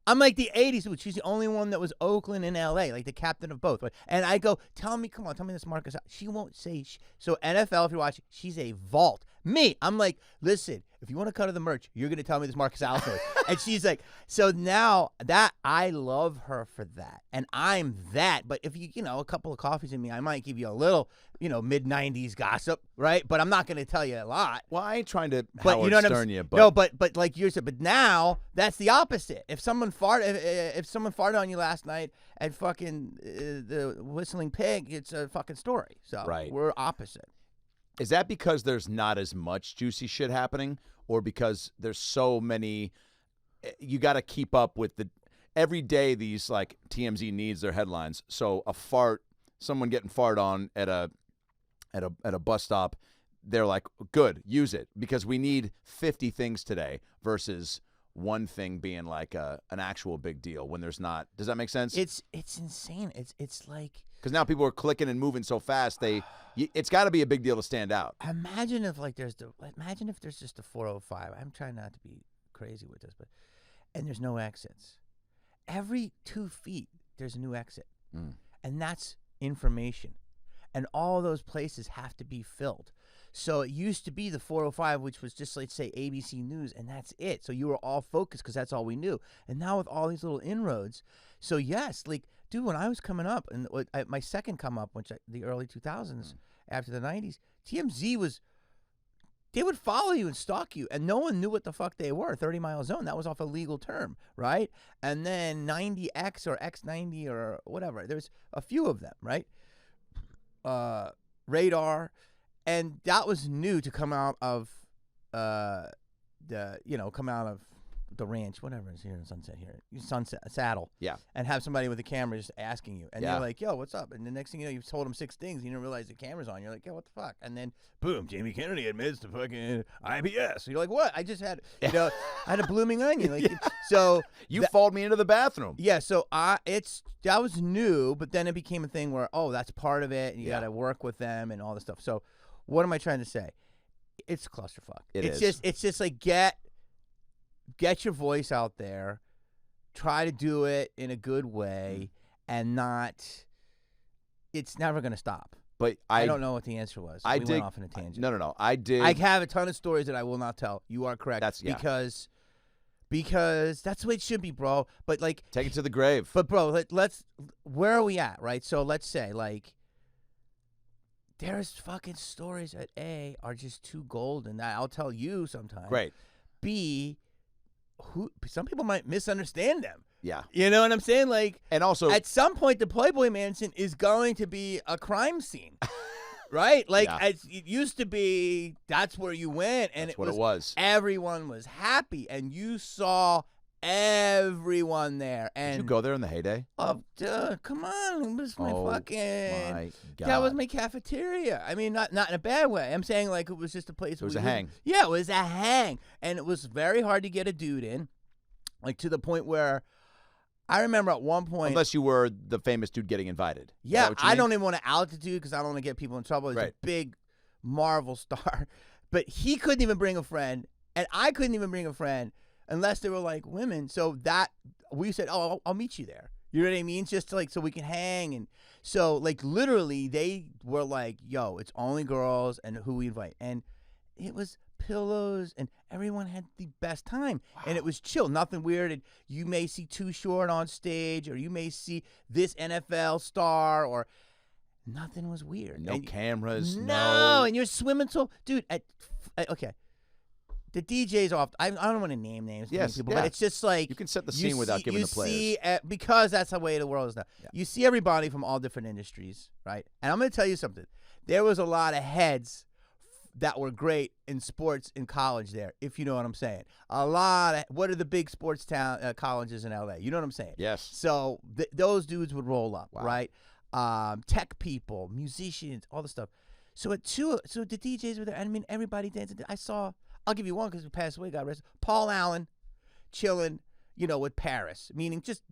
I'm like the 80s dude. She's the only one that was Oakland and LA, like the captain of both. And I go, tell me this Marcus. She won't say. So NFL, if you're watching, she's a vault. Me, I'm like, listen, if you want to cut her the merch, you're going to tell me this Marcus Al story. And she's like, so now that I love her for that. And I'm that. But if you a couple of coffees in me, I might give you a little, mid-90s gossip, right? But I'm not going to tell you a lot.
Well, I ain't trying to
Howard
Stern you. But
no, but like you said, but now that's the opposite. If someone farted on you last night at fucking the Whistling Pig, it's a fucking story. So
right.
We're opposite.
Is that because there's not as much juicy shit happening, or because there's so many? You got to keep up with every day. These like TMZ needs their headlines. So a fart, someone getting farted on at a bus stop, they're like, good, use it because we need 50 things today versus one thing being like an actual big deal when there's not. Does that make sense?
It's insane. It's like.
Because now people are clicking and moving so fast, it's got to be a big deal to stand out.
Imagine if there's just a 405. I'm trying not to be crazy with this, and there's no exits. Every 2 feet, there's a new exit, and that's information, and all those places have to be filled. So it used to be the 405, which was just like say ABC News, and that's it. So you were all focused because that's all we knew. And now with all these little inroads, so yes, like. Dude, when I was coming up, and my second come up, the early 2000s, after the 90s, TMZ they would follow you and stalk you, and no one knew what the fuck they were. 30 Mile Zone, that was off a legal term, right? And then 90X or X90 or whatever, there's a few of them, right? Radar, and that was new to come out of the ranch, whatever is here in Sunset Saddle.
Yeah.
And have somebody with a camera just asking you. And
yeah.
you're like, yo, what's up? And the next thing you know, you've told them 6 things. And you don't realize the camera's on. You're like, yo, what the fuck? And then, boom, Jamie Kennedy admits to fucking IBS. You're like, what? I just had, I had a blooming onion. Like, so.
You followed me into the bathroom.
Yeah, so that was new, but then it became a thing where, that's part of it. And you got to work with them and all this stuff. So what am I trying to say? It's clusterfuck. It's just like, get your voice out there, try to do it in a good way, and it's never going to stop.
But
I don't know what the answer was. We went off on a tangent.
No. I did.
I have a ton of stories that I will not tell. You are correct. Because that's the way it should be, bro. But like.
Take it to the grave.
But bro, where are we at, right? So let's say like. There's fucking stories that A, are just too golden. I'll tell you sometime.
Great.
B, some people might misunderstand them.
Yeah.
You know what I'm saying? Like,
and also
at some point, the Playboy Mansion is going to be a crime scene, right? Like, it used to be, that's where you went, and
it was.
Everyone was happy, and you saw everyone there. And
did you go there in the heyday?
Oh, dude, come on! It was my fucking.
My God.
That was my cafeteria. I mean, not in a bad way. I'm saying like it was just a place.
It was a hang.
Yeah, it was a hang, and it was very hard to get a dude in, like to the point where I remember at one point.
Unless you were the famous dude getting invited.
Yeah, I don't even want to out the dude because I don't want to get people in trouble. He's a big Marvel star, but he couldn't even bring a friend, and I couldn't even bring a friend. Unless they were like women, so that we said, "Oh, I'll meet you there." You know what I mean? Just to, like so we can hang, and so like literally they were like, "Yo, it's only girls and who we invite," and it was pillows, and everyone had the best time, and it was chill, nothing weird. And you may see Too Short on stage, or you may see this NFL star, or nothing was weird.
No cameras.
No, and you're swimming till, dude. Okay. The DJ's off. I don't want to name names, people, but it's just like
you can set the scene without giving the players.
Because that's the way the world is now. Yeah. You see everybody from all different industries, right? And I'm going to tell you something. There was a lot of heads that were great in sports in college there, if you know what I'm saying. A lot of what are the big sports colleges in LA? You know what I'm saying?
Yes.
So those dudes would roll up, right? Tech people, musicians, all the stuff. So so the DJs were there. I mean, everybody dancing. I'll give you one because he passed away, God rest. Paul Allen chilling, with Paris, meaning just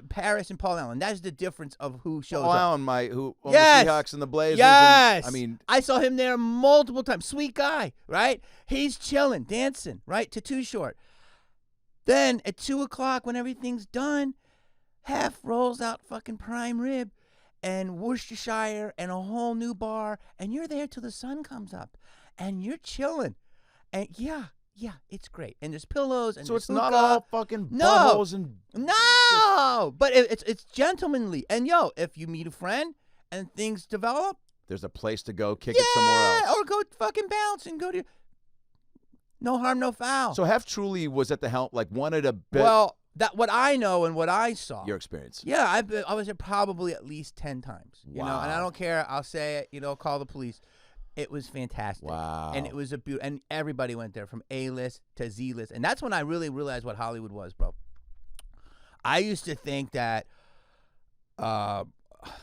Paris and Paul Allen. That's the difference of who shows
Paul
up.
Allen, the Seahawks and the Blazers.
Yes.
I
saw him there multiple times. Sweet guy, right? He's chilling, dancing, right, to Too Short. Then at 2 o'clock when everything's done, Hef rolls out fucking prime rib and Worcestershire and a whole new bar, and you're there till the sun comes up, and you're chilling. And yeah, it's great. And there's pillows and
so
there's
it's not all fucking buttholes and
but it's gentlemanly. And if you meet a friend and things develop,
there's a place to go kick it somewhere else,
or go fucking bounce and go to. No harm, no foul.
So Hef truly was at the helm, like wanted a bit.
Well, that what I know and what I saw.
Your experience.
Yeah, I was there probably at least 10 times. You know, and I don't care. I'll say it. Call the police. It was fantastic.
Wow.
And it was and everybody went there from A-list to Z-list. And that's when I really realized what Hollywood was, bro. I used to think that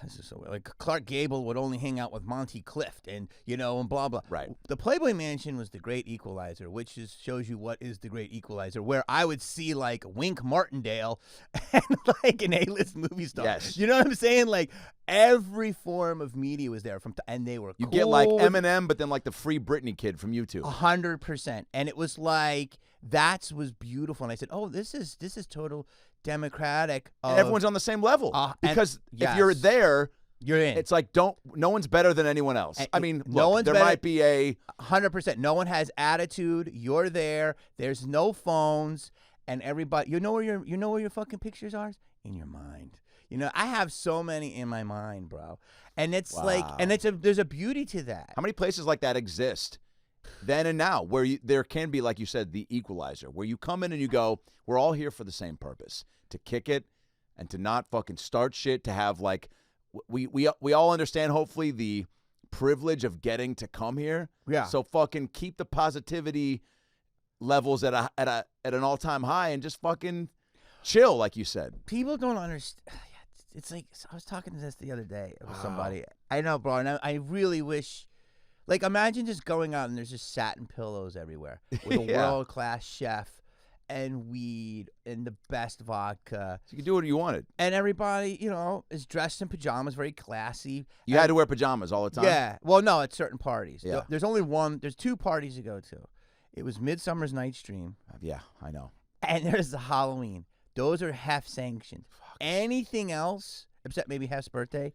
this is so weird. Like Clark Gable would only hang out with Monty Clift and and blah blah.
Right.
The Playboy Mansion was the great equalizer, which shows you what is the great equalizer, where I would see like Wink Martindale and like an A-list movie star.
Yes.
You know what I'm saying? Like every form of media was there and they were
You
cool.
get like Eminem, but then like the Free Britney kid from YouTube.
100%. And it was like that was beautiful. And I said, oh, this is total democratic.
And everyone's on the same level because if you're there,
you're in.
It's like no one's better than anyone else. I mean,
no one's
there
better.
might be a
100%. No one has attitude. You're there. There's no phones, and everybody. You know where your fucking pictures are? In your mind. I have so many in my mind, bro. And it's like, and there's a beauty to that.
How many places like that exist then and now where there can be, like you said, the equalizer, where you come in and you go, we're all here for the same purpose, to kick it and to not fucking start shit, to have like, we all understand hopefully the privilege of getting to come here.
Yeah.
So fucking keep the positivity levels at an all-time high and just fucking chill, like you said.
People don't understand. It's like, I was talking to this the other day with somebody. I know, bro, and I really wish. Like, imagine just going out and there's just satin pillows everywhere with a world-class chef and weed and the best vodka.
So you can do what you wanted.
And everybody, is dressed in pajamas, very classy.
You had to wear pajamas all the time?
Yeah. Well, no, at certain parties.
Yeah.
There's two parties to go to. It was Midsummer's Night's Dream.
Yeah, I know.
And there's the Halloween. Those are Hef sanctioned. Anything else, except maybe Hef's birthday,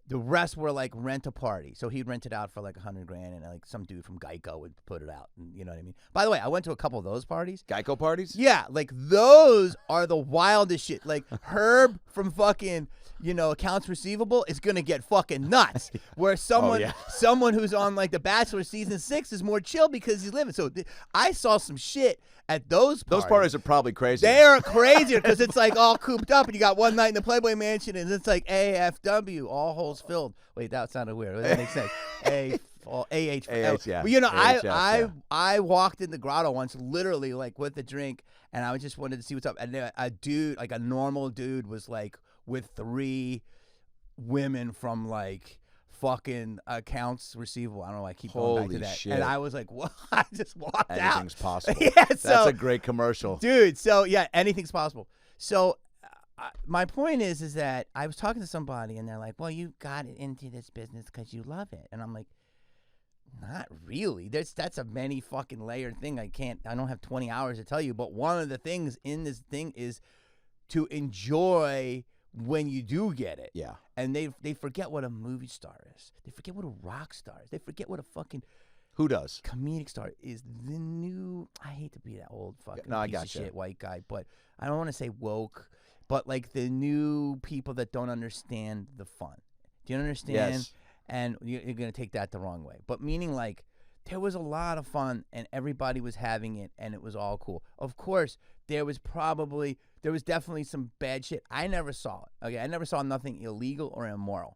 the rest were like rent a party. So he'd rent it out for like $100,000, and like some dude from Geico would put it out. And you know what I mean? By the way, I went to a couple of those parties.
Geico parties?
Yeah, like those are the wildest shit. Like Herb from fucking, accounts receivable is gonna get fucking nuts. Where someone who's on like The Bachelor season 6 is more chill because he's living. So I saw some shit at those parties.
Those parties are probably crazy.
They are crazier because it's like all cooped up and you got one night in the Playboy Mansion and it's like AFW, all holes filled. Wait, that sounded weird. That makes sense. AH, yeah. But I walked in the grotto once, literally like with a drink, and I just wanted to see what's up. And a dude, like a normal dude, was like with 3 women from like fucking accounts receivable. I don't know why I keep going back to that.
Shit.
And I was like, what? I just walked out.
Anything's possible.
Yeah,
that's a great commercial.
Dude, so yeah, anything's possible. So my point is that I was talking to somebody and they're like, well, you got into this business because you love it. And I'm like, not really. That's a many fucking layered thing. I don't have 20 hours to tell you. But one of the things in this thing is to enjoy when you do get it.
Yeah.
And they forget what a movie star is. They forget what a rock star is. They forget what a fucking
who does
comedic star is. The new, I hate to be that old fucking piece of shit white guy, but I don't want to say woke, but like the new people that don't understand the fun. Do you understand?
Yes.
And you're going to take that the wrong way. But meaning like there was a lot of fun and everybody was having it and it was all cool. Of course, there was definitely some bad shit. I never saw it. Okay, I never saw nothing illegal or immoral.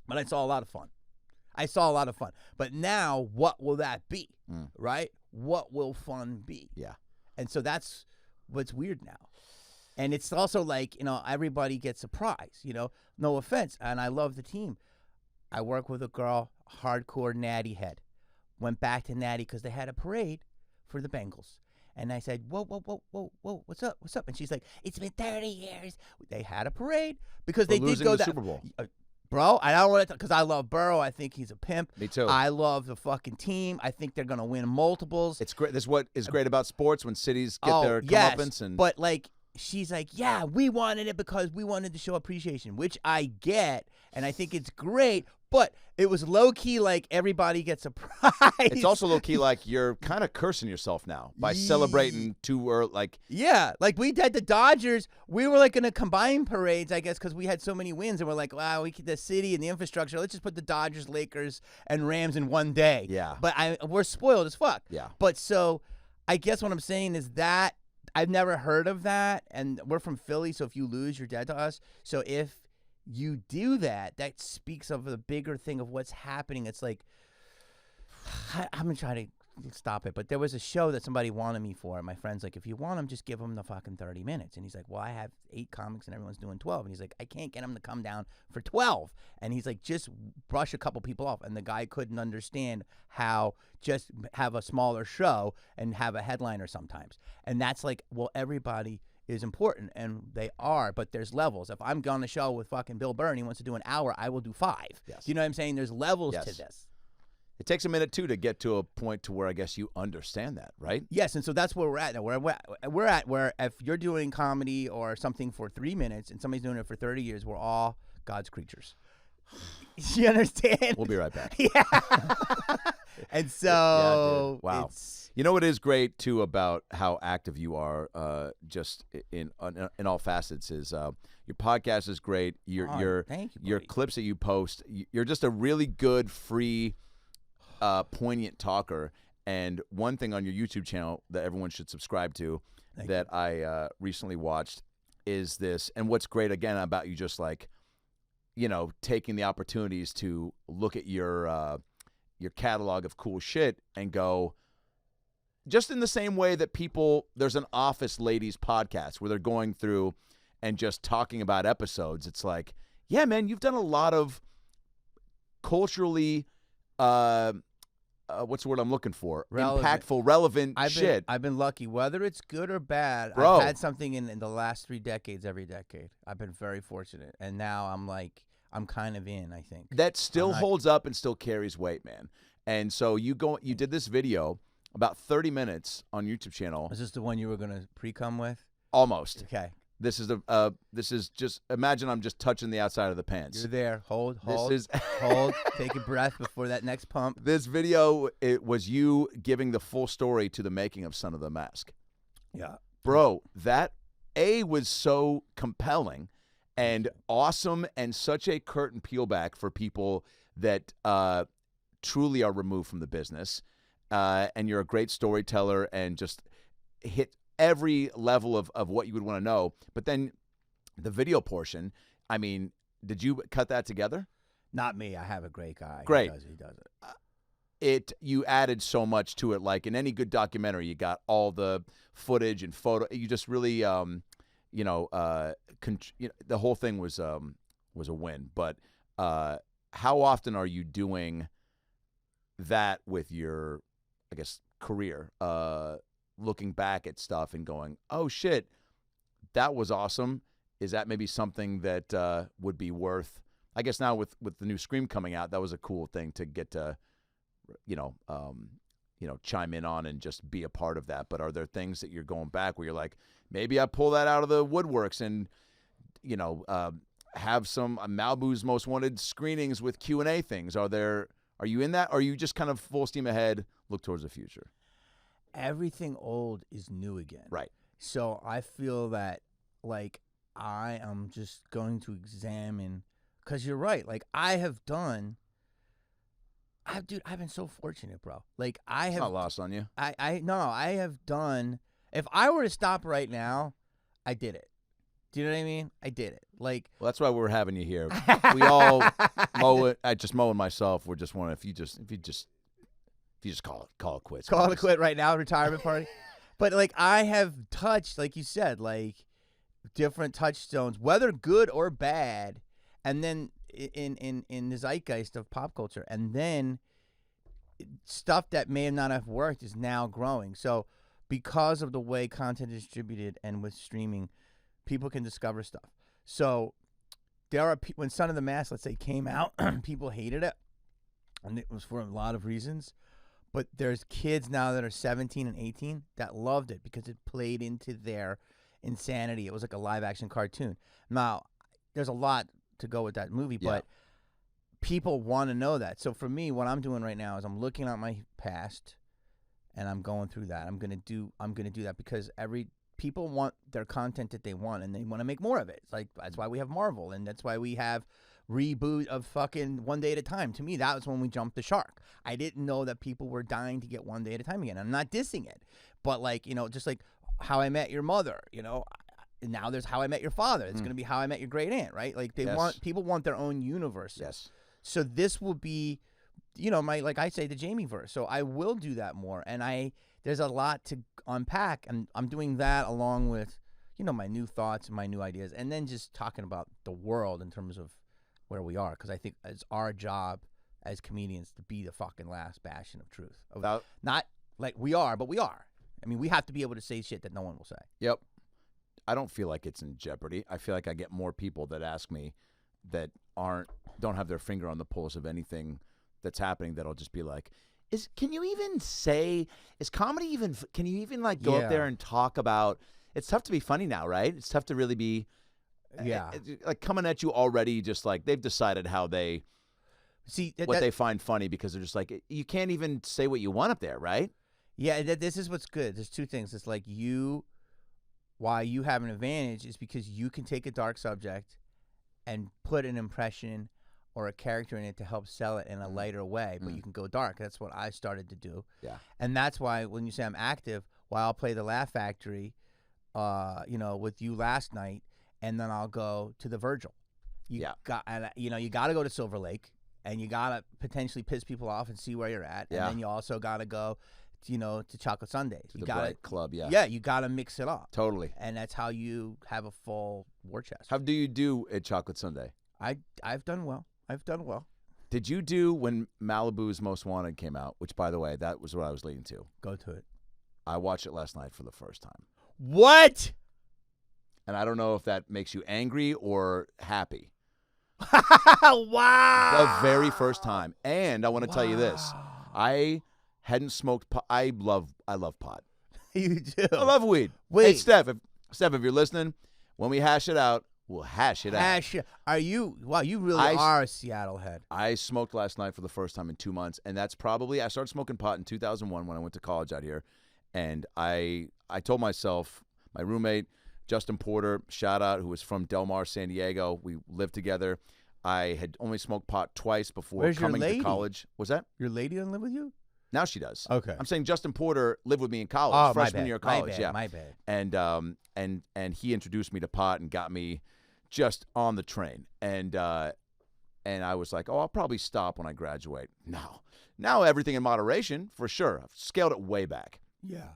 But I saw a lot of fun. But now, what will that be? Right? What will fun be?
Yeah.
And so that's what's weird now. And it's also like, everybody gets a prize, no offense. And I love the team. I work with a girl, hardcore natty head. Went back to natty because they had a parade for the Bengals. And I said, whoa, what's up? And she's like, it's been 30 years. They had a parade because they did go
the Super Bowl.
Bro, I don't want to, because I love Burrow. I think he's a pimp.
Me too.
I love the fucking team. I think they're going to win multiples.
It's great. This is what is great about sports when cities get their comeuppance. And
but like, she's like, yeah, we wanted it because we wanted to show appreciation, which I get, and I think it's great. But it was low-key like everybody gets a prize.
It's also low-key like you're kind of cursing yourself now by celebrating too early. Like,
yeah, like we did the Dodgers. We were like going to combine parades, I guess, because we had so many wins. And we're like, wow, the city and the infrastructure, let's just put the Dodgers, Lakers, and Rams in one day.
Yeah.
But we're spoiled as fuck.
Yeah.
But so I guess what I'm saying is that I've never heard of that. And we're from Philly, so if you lose, you're dead to us. So if you do that, that speaks of the bigger thing of what's happening. It's like I've been trying to stop it, but there was a show that somebody wanted me for, and my friend's like, if you want him, just give him the fucking 30 minutes. And he's like, well, I have 8 comics and everyone's doing 12. And he's like, I can't get him to come down for 12. And he's like, just brush a couple people off. And the guy couldn't understand how just have a smaller show and have a headliner sometimes. And that's like, well, everybody is important, and they are, but there's levels. If I'm on the show with fucking Bill Burr and he wants to do an hour, I will do 5.
Yes.
You know what I'm saying? There's levels
Yes.
to this.
It takes a minute, too, to get to a point to where I guess you understand that, right?
Yes, and so that's where we're at now. We're at where if you're doing comedy or something for 3 minutes and somebody's doing it for 30 years, we're all God's creatures. You understand?
We'll be right back.
Yeah. And so,
dude. Wow.
It's,
You know what is great, too, about how active you are just in all facets is your podcast is great.
thank you,
your
buddy.
clips that you post, you're just a really good, free, poignant talker. And one thing on your YouTube channel that everyone should subscribe to that I recently watched is this. And what's great, again, about you just like, you know, taking the opportunities to look at your catalog of cool shit and go, just in the same way that there's an Office Ladies podcast where they're going through and just talking about episodes. It's like, yeah, man, you've done a lot of culturally, what's the word I'm looking for? Impactful, relevant shit.
I've been lucky. Whether it's good or bad,
Bro.
I've had something in the last 3 decades, every decade. I've been very fortunate. And now I'm kind of in, I think.
That still holds up and still carries weight, man. And so you did this video about 30 minutes on YouTube channel.
Is this the one you were going to pre-cum with?
Almost.
Okay.
This is just, imagine I'm just touching the outside of the pants.
You're there. Hold.
This is
Hold. Take a breath before that next pump.
This video, it was you giving the full story to the making of Son of the Mask.
Yeah.
Bro, that was so compelling and awesome and such a curtain peel back for people that truly are removed from the business. And you're a great storyteller and just hit every level of what you would want to know. But then the video portion, I mean, did you cut that together?
Not me. I have a great guy.
Great.
He does it.
You added so much to it. Like in any good documentary, you got all the footage and photo. You just really, the whole thing was a win. But how often are you doing that with your, I guess, career? Looking back at stuff and going, oh shit, that was awesome. Is that maybe something that would be worth? I guess now with the new Scream coming out, that was a cool thing to get to, chime in on and just be a part of that. But are there things that you're going back where you're like, maybe I pull that out of the woodworks and, have some Malibu's Most Wanted screenings with Q&A things? Are you in that? Or are you just kind of full steam ahead, look towards the future?
Everything old is new again.
Right.
So I feel that, like, I am just going to examine, because you're right. Like, I've been so fortunate, bro. Like,
It's not lost on you.
I have done, if I were to stop right now, I did it. Do you know what I mean? I did it. Like,
Well, that's why we're having you here. We all mow it. I just mow it myself. We're just wondering if you just call it quits.
Call it quit right now, retirement party. But, like, I have touched, like you said, like, different touchstones, whether good or bad, and then in the zeitgeist of pop culture. And then stuff that may not have worked is now growing. So because of the way content is distributed and with streaming, people can discover stuff. So there are when Son of the Mask, let's say, came out, people hated it, and it was for a lot of reasons. But there's kids now that are 17 and 18 that loved it because it played into their insanity. It was like a live-action cartoon. Now, there's a lot to go with that movie, but people want to know that. So for me, what I'm doing right now is I'm looking at my past, and I'm going through that. I'm gonna do that because people want their content that they want, and they want to make more of it. It's like that's why we have Marvel, and that's why we have reboot of fucking One Day at a Time. To me, that was when we jumped the shark. I didn't know that people were dying to get One Day at a Time again. I'm not dissing it, but like, just like How I Met Your Mother, now there's How I Met Your Father. It's going to be How I Met Your Great Aunt, right? Like people want their own universe.
Yes.
So this will be like I say, the Jamie verse. So I will do that more, and there's a lot to unpack, and I'm doing that along with, my new thoughts and my new ideas, and then just talking about the world in terms of where we are, because I think it's our job as comedians to be the fucking last bastion of truth. Not like we are, but we are. I mean, we have to be able to say shit that no one will say.
Yep. I don't feel like it's in jeopardy. I feel like I get more people that ask me that don't have their finger on the pulse of anything that's happening, that'll just be like, can you even say, is comedy even, can you even like go up there and talk about, it's tough to be funny now, right? It's tough to really be, like coming at you already, just like they've decided how they, what they find funny, because they're just like, you can't even say what you want up there, right?
Yeah, this is what's good. There's two things. It's like why you have an advantage is because you can take a dark subject and put an impression or a character in it to help sell it in a lighter way, but you can go dark. That's what I started to do. Yeah. And that's why when you say I'm active, I'll play the Laugh Factory, with you last night, and then I'll go to the Virgil. You got to go to Silver Lake, and you got to potentially piss people off and see where you're at. And then you also got to go to Chocolate Sundays. You got
Bright Club,
Yeah, you got to mix it up.
Totally.
And that's how you have a full war chest.
How do you do at Chocolate Sunday?
I've done well.
Did you do when Malibu's Most Wanted came out, which, by the way, that was what I was leading to.
Go to it.
I watched it last night for the first time.
What?
And I don't know if that makes you angry or happy.
Wow.
The very first time. And I want to tell you this. I hadn't smoked pot. I love pot.
You do?
I love weed.
Wait.
Hey, Steph, if you're listening, when we hash it out, we'll hash it out.
Are you? Wow, you really are a Seattle head.
I smoked last night for the first time in 2 months, and that's probably, I started smoking pot in 2001 when I went to college out here, and I told myself, my roommate, Justin Porter, shout out, who was from Del Mar, San Diego, we lived together. I had only smoked pot twice before coming to college. Was that?
Your lady didn't live with you?
Now she does.
Okay.
I'm saying Justin Porter lived with me in college, freshman year of college.
My bad.
And he introduced me to pot and got me just on the train. And I was like, I'll probably stop when I graduate. No. Now everything in moderation, for sure. I've scaled it way back.
Yeah.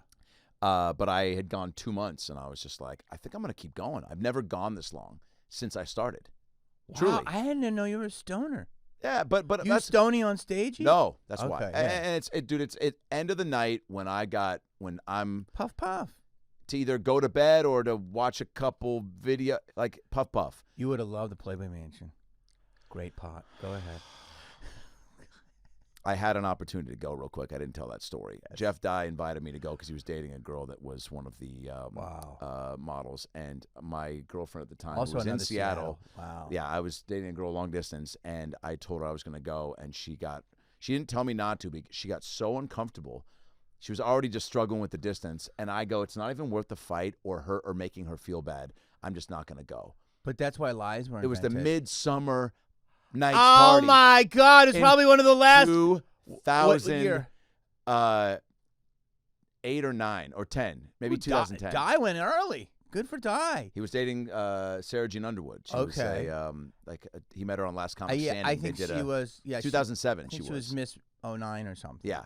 But I had gone 2 months, and I was just like, I think I'm going to keep going. I've never gone this long since I started.
Wow,
Truly.
I didn't know you were a stoner.
Yeah, but
you
that's
stony on stage?
No, that's why.
Yeah.
And it's end of the night when I'm
puff
to either go to bed or to watch a couple video, like puff.
You would have loved the Playboy Mansion. Great pot. Go ahead.
I had an opportunity to go real quick. I didn't tell that story. Yes. Jeff Dye invited me to go because he was dating a girl that was one of the models, and my girlfriend at the time was in Seattle.
Wow.
Yeah, I was dating a girl long distance, and I told her I was going to go, and she didn't tell me not to, because she got so uncomfortable. She was already just struggling with the distance, and I go, it's not even worth the fight or making her feel bad. I'm just not going to go.
But that's why lies were invented.
It was the midsummer night's party.
Oh my God! It's probably one of the last
2008 or 9 or 10, maybe 2010.
Dye went early. Good for Dye.
He was dating Sarah Jean Underwood. She was he met her on Last Comic Standing.
I think she was. Yeah,
2007.
She was Miss 09 or something.
Yeah.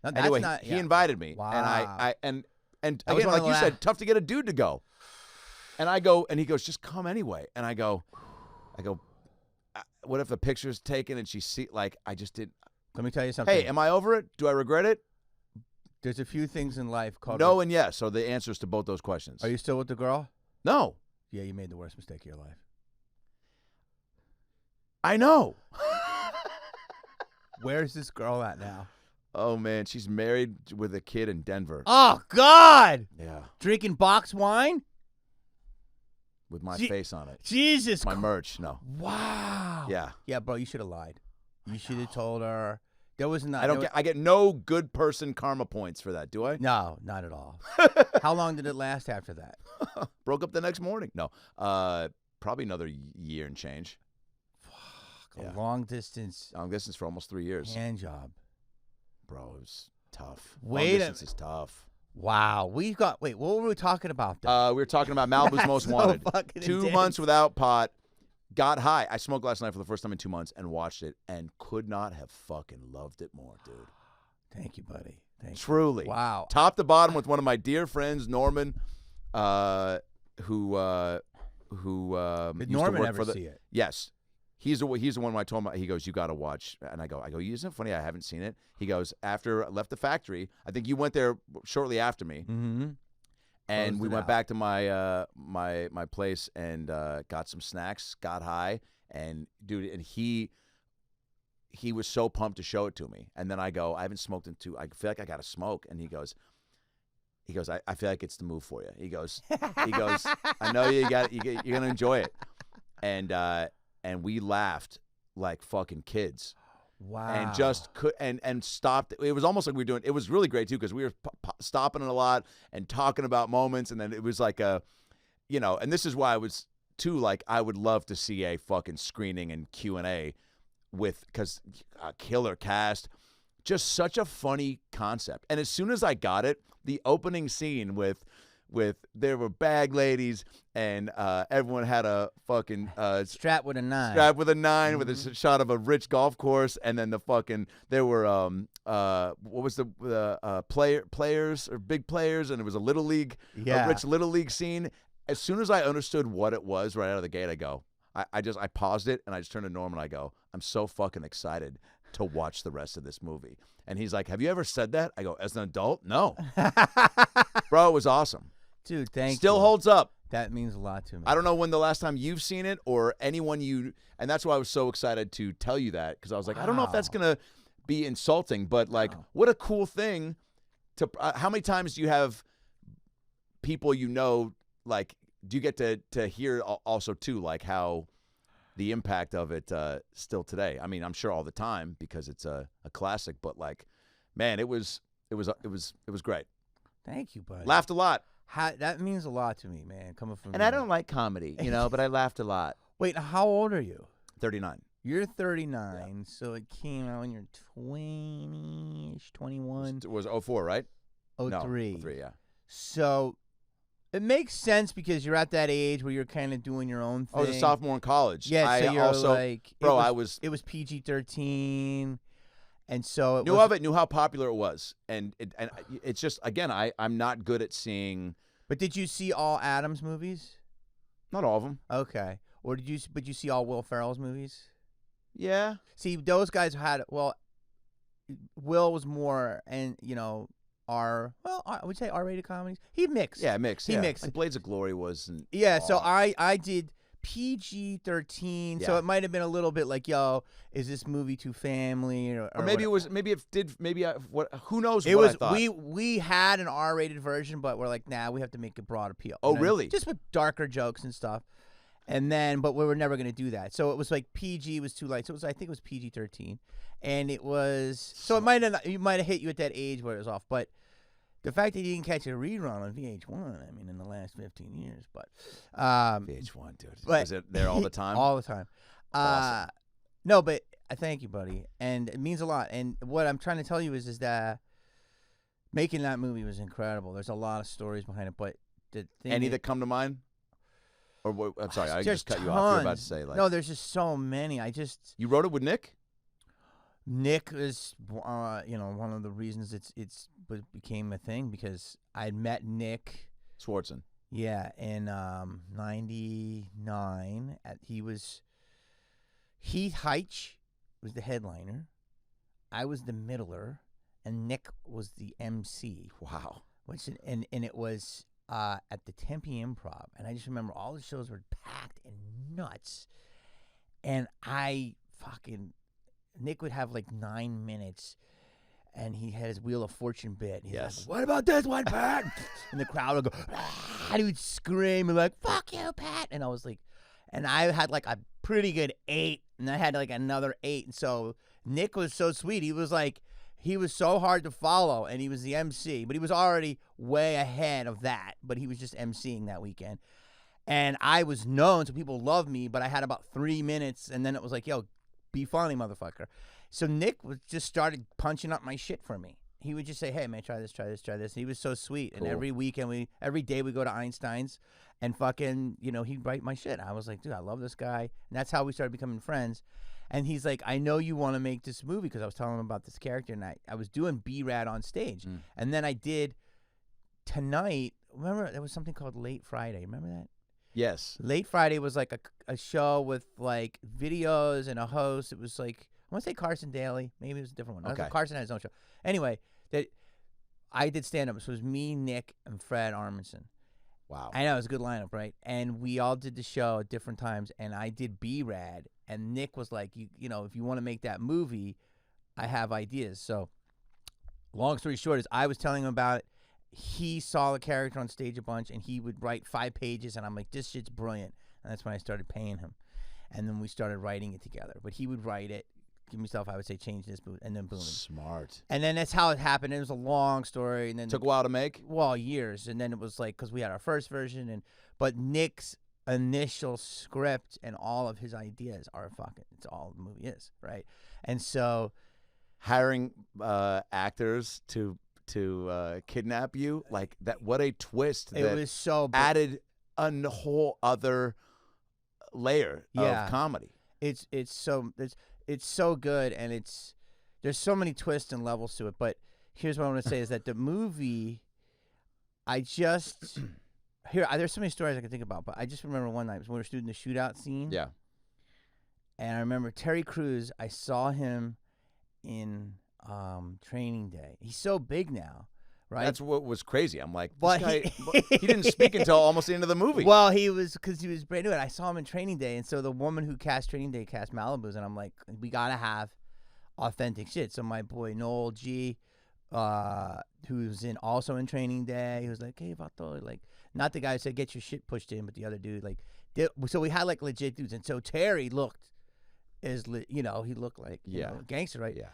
No,
anyway, he invited me,
wow.
and again, like you said, tough to get a dude to go. And I go, and he goes, just come anyway. And I go. What if a picture's taken and she I just did.
Let me tell you something.
Hey, am I over it? Do I regret it?
There's a few things in life called
no and yes are the answers to both those questions.
Are you still with the girl?
No.
Yeah, you made the worst mistake of your life.
I know.
Where's this girl at now?
Oh, man, she's married with a kid in Denver.
Oh, God.
Yeah.
Drinking box wine?
With my face on it.
Jesus.
My merch, no.
Wow.
Yeah.
Yeah, bro, you should have lied. You should have told her. There was not.
I get no good person karma points for that, do I?
No, not at all. How long did it last after that?
Broke up the next morning. No. Probably another year and change.
Fuck. Yeah. Long distance.
Long distance for almost 3 years.
Hand job.
Bro, it was tough.
Long
distance is tough.
Wow. What were we talking about then?
We were talking about Malibu's Most Wanted.
2
intense. 2 months without pot. got high. I smoked last night for the first time in 2 months and watched it and could not have fucking loved it more, dude.
Thank you, buddy. Thank you.
Truly.
Wow.
Top to bottom with one of my dear friends, Norman, who
Did
used
Norman
to work
ever
for the,
see it?
Yes. He's the one I told him, he goes, you got to watch. And I go, isn't it funny? I haven't seen it. He goes, after I left the factory, I think you went there shortly after me.
Mm-hmm.
And we went back to my my place and got some snacks, got high, and dude, and he was so pumped to show it to me. And then I go, I haven't smoked in I feel like I got to smoke. And he goes, I feel like it's the move for you. He goes, I know you're gonna enjoy it. And we laughed like fucking kids.
Wow.
And just and stopped. It was almost like we were doing. It was really great too because we were stopping it a lot and talking about moments. And then it was like and this is why I was too like I would love to see a fucking screening and Q&A because a killer cast, just such a funny concept. And as soon as I got it, the opening scene with there were bag ladies and everyone had a fucking
strap with a 9.
Strap with a 9 with a shot of a rich golf course, and then there were what was the players or big players, and it was a little league, a rich little league scene. As soon as I understood what it was right out of the gate, I go, I paused it and I just turned to Norm and I go, I'm so fucking excited to watch the rest of this movie. And he's like, have you ever said that? I go, as an adult, no. Bro, it was awesome.
Dude, thank you.
Still holds up.
That means a lot to me.
I don't know when the last time you've seen it or anyone and that's why I was so excited to tell you that because I was like, I don't know if that's going to be insulting, but like, what a cool thing to, how many times do you have people like, do you get to hear also too, like how the impact of it still today? I mean, I'm sure all the time because it's a classic, but like, man, it was great.
Thank you, buddy.
Laughed a lot.
That means a lot to me, man. Coming from
and I don't like comedy, but I laughed a lot.
Wait, how old are you?
39.
You're 39, so it came out when you're 20-ish, 21.
It was 04, right?
03.
No, 03, yeah.
So it makes sense because you're at that age where you're kind of doing your own thing.
I was a sophomore in college.
Yeah, so you're
also,
like,
bro,
it was PG-13, and so
knew how popular it was, and it's just again, I'm not good at seeing.
But did you see all Adam's movies?
Not all of them.
Okay, but you see all Will Ferrell's movies?
Yeah.
See, those guys had Will was more, and I would say R-rated comedies. He mixed.
Yeah, mixed.
He mixed.
Like Blades of Glory was.
So I did PG-13. So it might have been a little bit like, yo, is this movie too family or
maybe it was. Who knows?
It
what
was.
I thought.
We had an R-rated version, but we're like, nah, we have to make it broad appeal.
Oh, really?
Just with darker jokes and stuff. And then, but we were never going to do that. So it was like PG was too light. So I think it was PG-13, and it was. So it might have hit you at that age where it was off, but. The fact that you didn't catch a rerun on VH1, I mean, in the last 15 years, but
VH1, dude, was it there all the time?
All the time.
Awesome.
No, but I thank you, buddy, and it means a lot. And what I'm trying to tell you is that making that movie was incredible. There's a lot of stories behind it, but the thing
any that come to mind? Or I'm sorry, I just cut you off. You're about to say
no. There's just so many.
You wrote it with Nick.
Nick is, one of the reasons it became a thing because I met Nick
Swardson.
Yeah, in '99. Heath Heitch was the headliner. I was the middler, and Nick was the MC.
Wow.
And it was at the Tempe Improv, and I just remember all the shows were packed and nuts, and Nick would have like 9 minutes, and he had his Wheel of Fortune bit. He's like, what about this one, Pat? And the crowd would go, and he would scream and like, fuck you, Pat. And I was like, and I had like a pretty good 8, and I had like another 8. And so Nick was so sweet. He was so hard to follow, and he was the MC, but he was already way ahead of that, but he was just MCing that weekend. And I was known, so people loved me, but I had about 3 minutes, and then it was like, yo, be funny, motherfucker. So Nick just started punching up my shit for me. he would just say, "Hey man, try this, try this, try this." And he was so sweet.
Cool.
And every day we go to Einstein's, and fucking, he'd write my shit. I was like, dude, I love this guy, and that's how we started becoming friends. And he's like, I know you want to make this movie, because I was telling him about this character, and I was doing B-Rad on stage, and then I did Tonight. Remember, there was something called Late Friday. Remember that?
Yes.
Late Friday was like a show with like videos and a host. It was like, I want to say Carson Daly. Maybe it was a different one.
Okay.
Carson had his own show. Anyway, that I did stand-up. So it was me, Nick, and Fred Armisen.
Wow.
I know, it was a good lineup, right? And we all did the show at different times, and I did B-Rad, and Nick was like, you know, if you want to make that movie, I have ideas. So long story short is I was telling him about it. He saw the character on stage a bunch, and he would write 5 pages, and I'm like, this shit's brilliant. And that's when I started paying him. And then we started writing it together. But he would write it, give me stuff, I would say, change this, and then boom.
Smart.
And then that's how it happened. It was a long story. And then
Took a while to make?
Well, years. And then it was like, because we had our first version, but Nick's initial script and all of his ideas are it's all the movie is, right? And so
hiring actors to kidnap you, like that, what a twist.
It was so
added a whole other layer of comedy.
It's so good, and there's so many twists and levels to it. But here's what I want to say is that the movie, there's so many stories I can think about, but I just remember one night when we were shooting the shootout scene.
Yeah.
And I remember Terry Crews, I saw him in Training Day. He's so big now, right?
That's what was crazy. I'm like,
But
this guy, he didn't speak until almost the end of the movie.
Well, because he was brand new, and I saw him in Training Day, and so the woman who cast Training Day cast Malibu's, and I'm like, we gotta have authentic shit. So my boy Noel G, who's also in Training Day, he was like, hey, Vato, like, not the guy who said get your shit pushed in, but the other dude, like, so we had like legit dudes, and so Terry looked he looked like a gangster, right?
Yeah.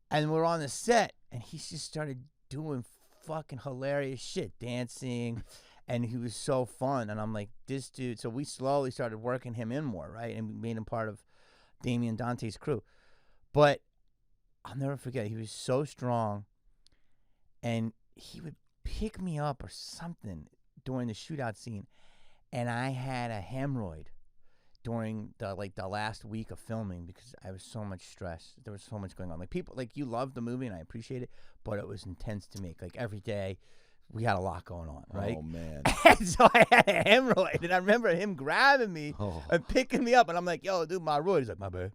And we're on the set, and he just started doing fucking hilarious shit, dancing, and he was so fun. And I'm like, this dude. So we slowly started working him in more, right? And we made him part of Damien Dante's crew. But I'll never forget, he was so strong, and he would pick me up or something during the shootout scene, and I had a hemorrhoid during the last week of filming because I was so much stress. There was so much going on. Like, people, like, you love the movie and I appreciate it, but it was intense to make. Like, every day we had a lot going on, right?
Oh, man.
And so I had a hemorrhoid, and I remember him grabbing me and picking me up, and I'm like, yo, dude, my roid. He's like, my bad.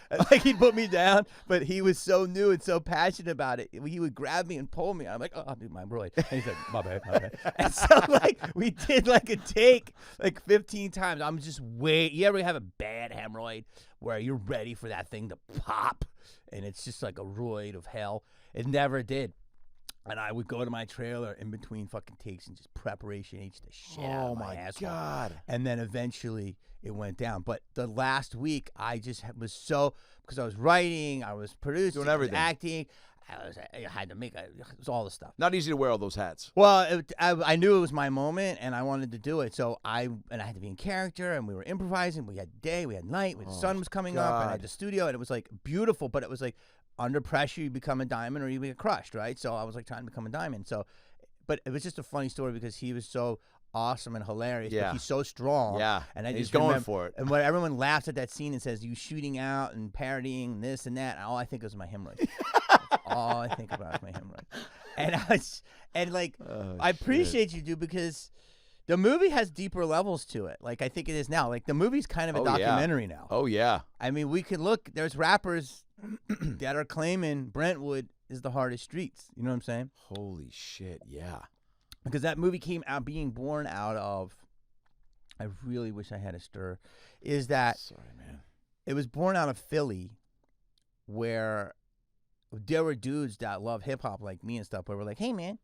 And like, he'd put me down, but he was so new and so passionate about it. He would grab me and pull me. I'm like, oh, dude, my roid. And he's like, my bad. And so, like, we did, like, a take, like, 15 times. I'm just you ever have a bad hemorrhoid where you're ready for that thing to pop, and it's just like a roid of hell? It never did. And I would go to my trailer in between fucking takes and just Preparation H the shit out of my asshole. Oh, my God. And then eventually it went down. But the last week, I just was because I was writing, I was producing,
doing everything.
I was acting. I had to it was all the stuff.
Not easy to wear all those hats.
Well, I knew it was my moment, and I wanted to do it. So I had to be in character, and we were improvising. We had day, we had night, the sun was coming up, and I had the studio, and it was like beautiful, but it was like, under pressure, you become a diamond or you get crushed, right? So I was like trying to become a diamond. So, but it was just a funny story because he was so awesome and hilarious.
Yeah.
But he's so strong.
Yeah.
And I
he's
just
going for it.
And when everyone laughs at that scene and says, you shooting out and parodying and this and that, all I think is my hemorrhoid. All I think about is my hemorrhoid. I appreciate you, dude, because the movie has deeper levels to it. Like, I think it is now. Like, the movie's kind of a documentary now.
Oh, yeah.
I mean, we can look. There's rappers that are claiming Brentwood is the hardest streets. You know what I'm saying?
Holy shit, yeah.
Because that movie came out being born out of, I really wish I had a stir, is that
Sorry, man.
It was born out of Philly, where there were dudes that love hip-hop like me and stuff, where we're like, hey, man,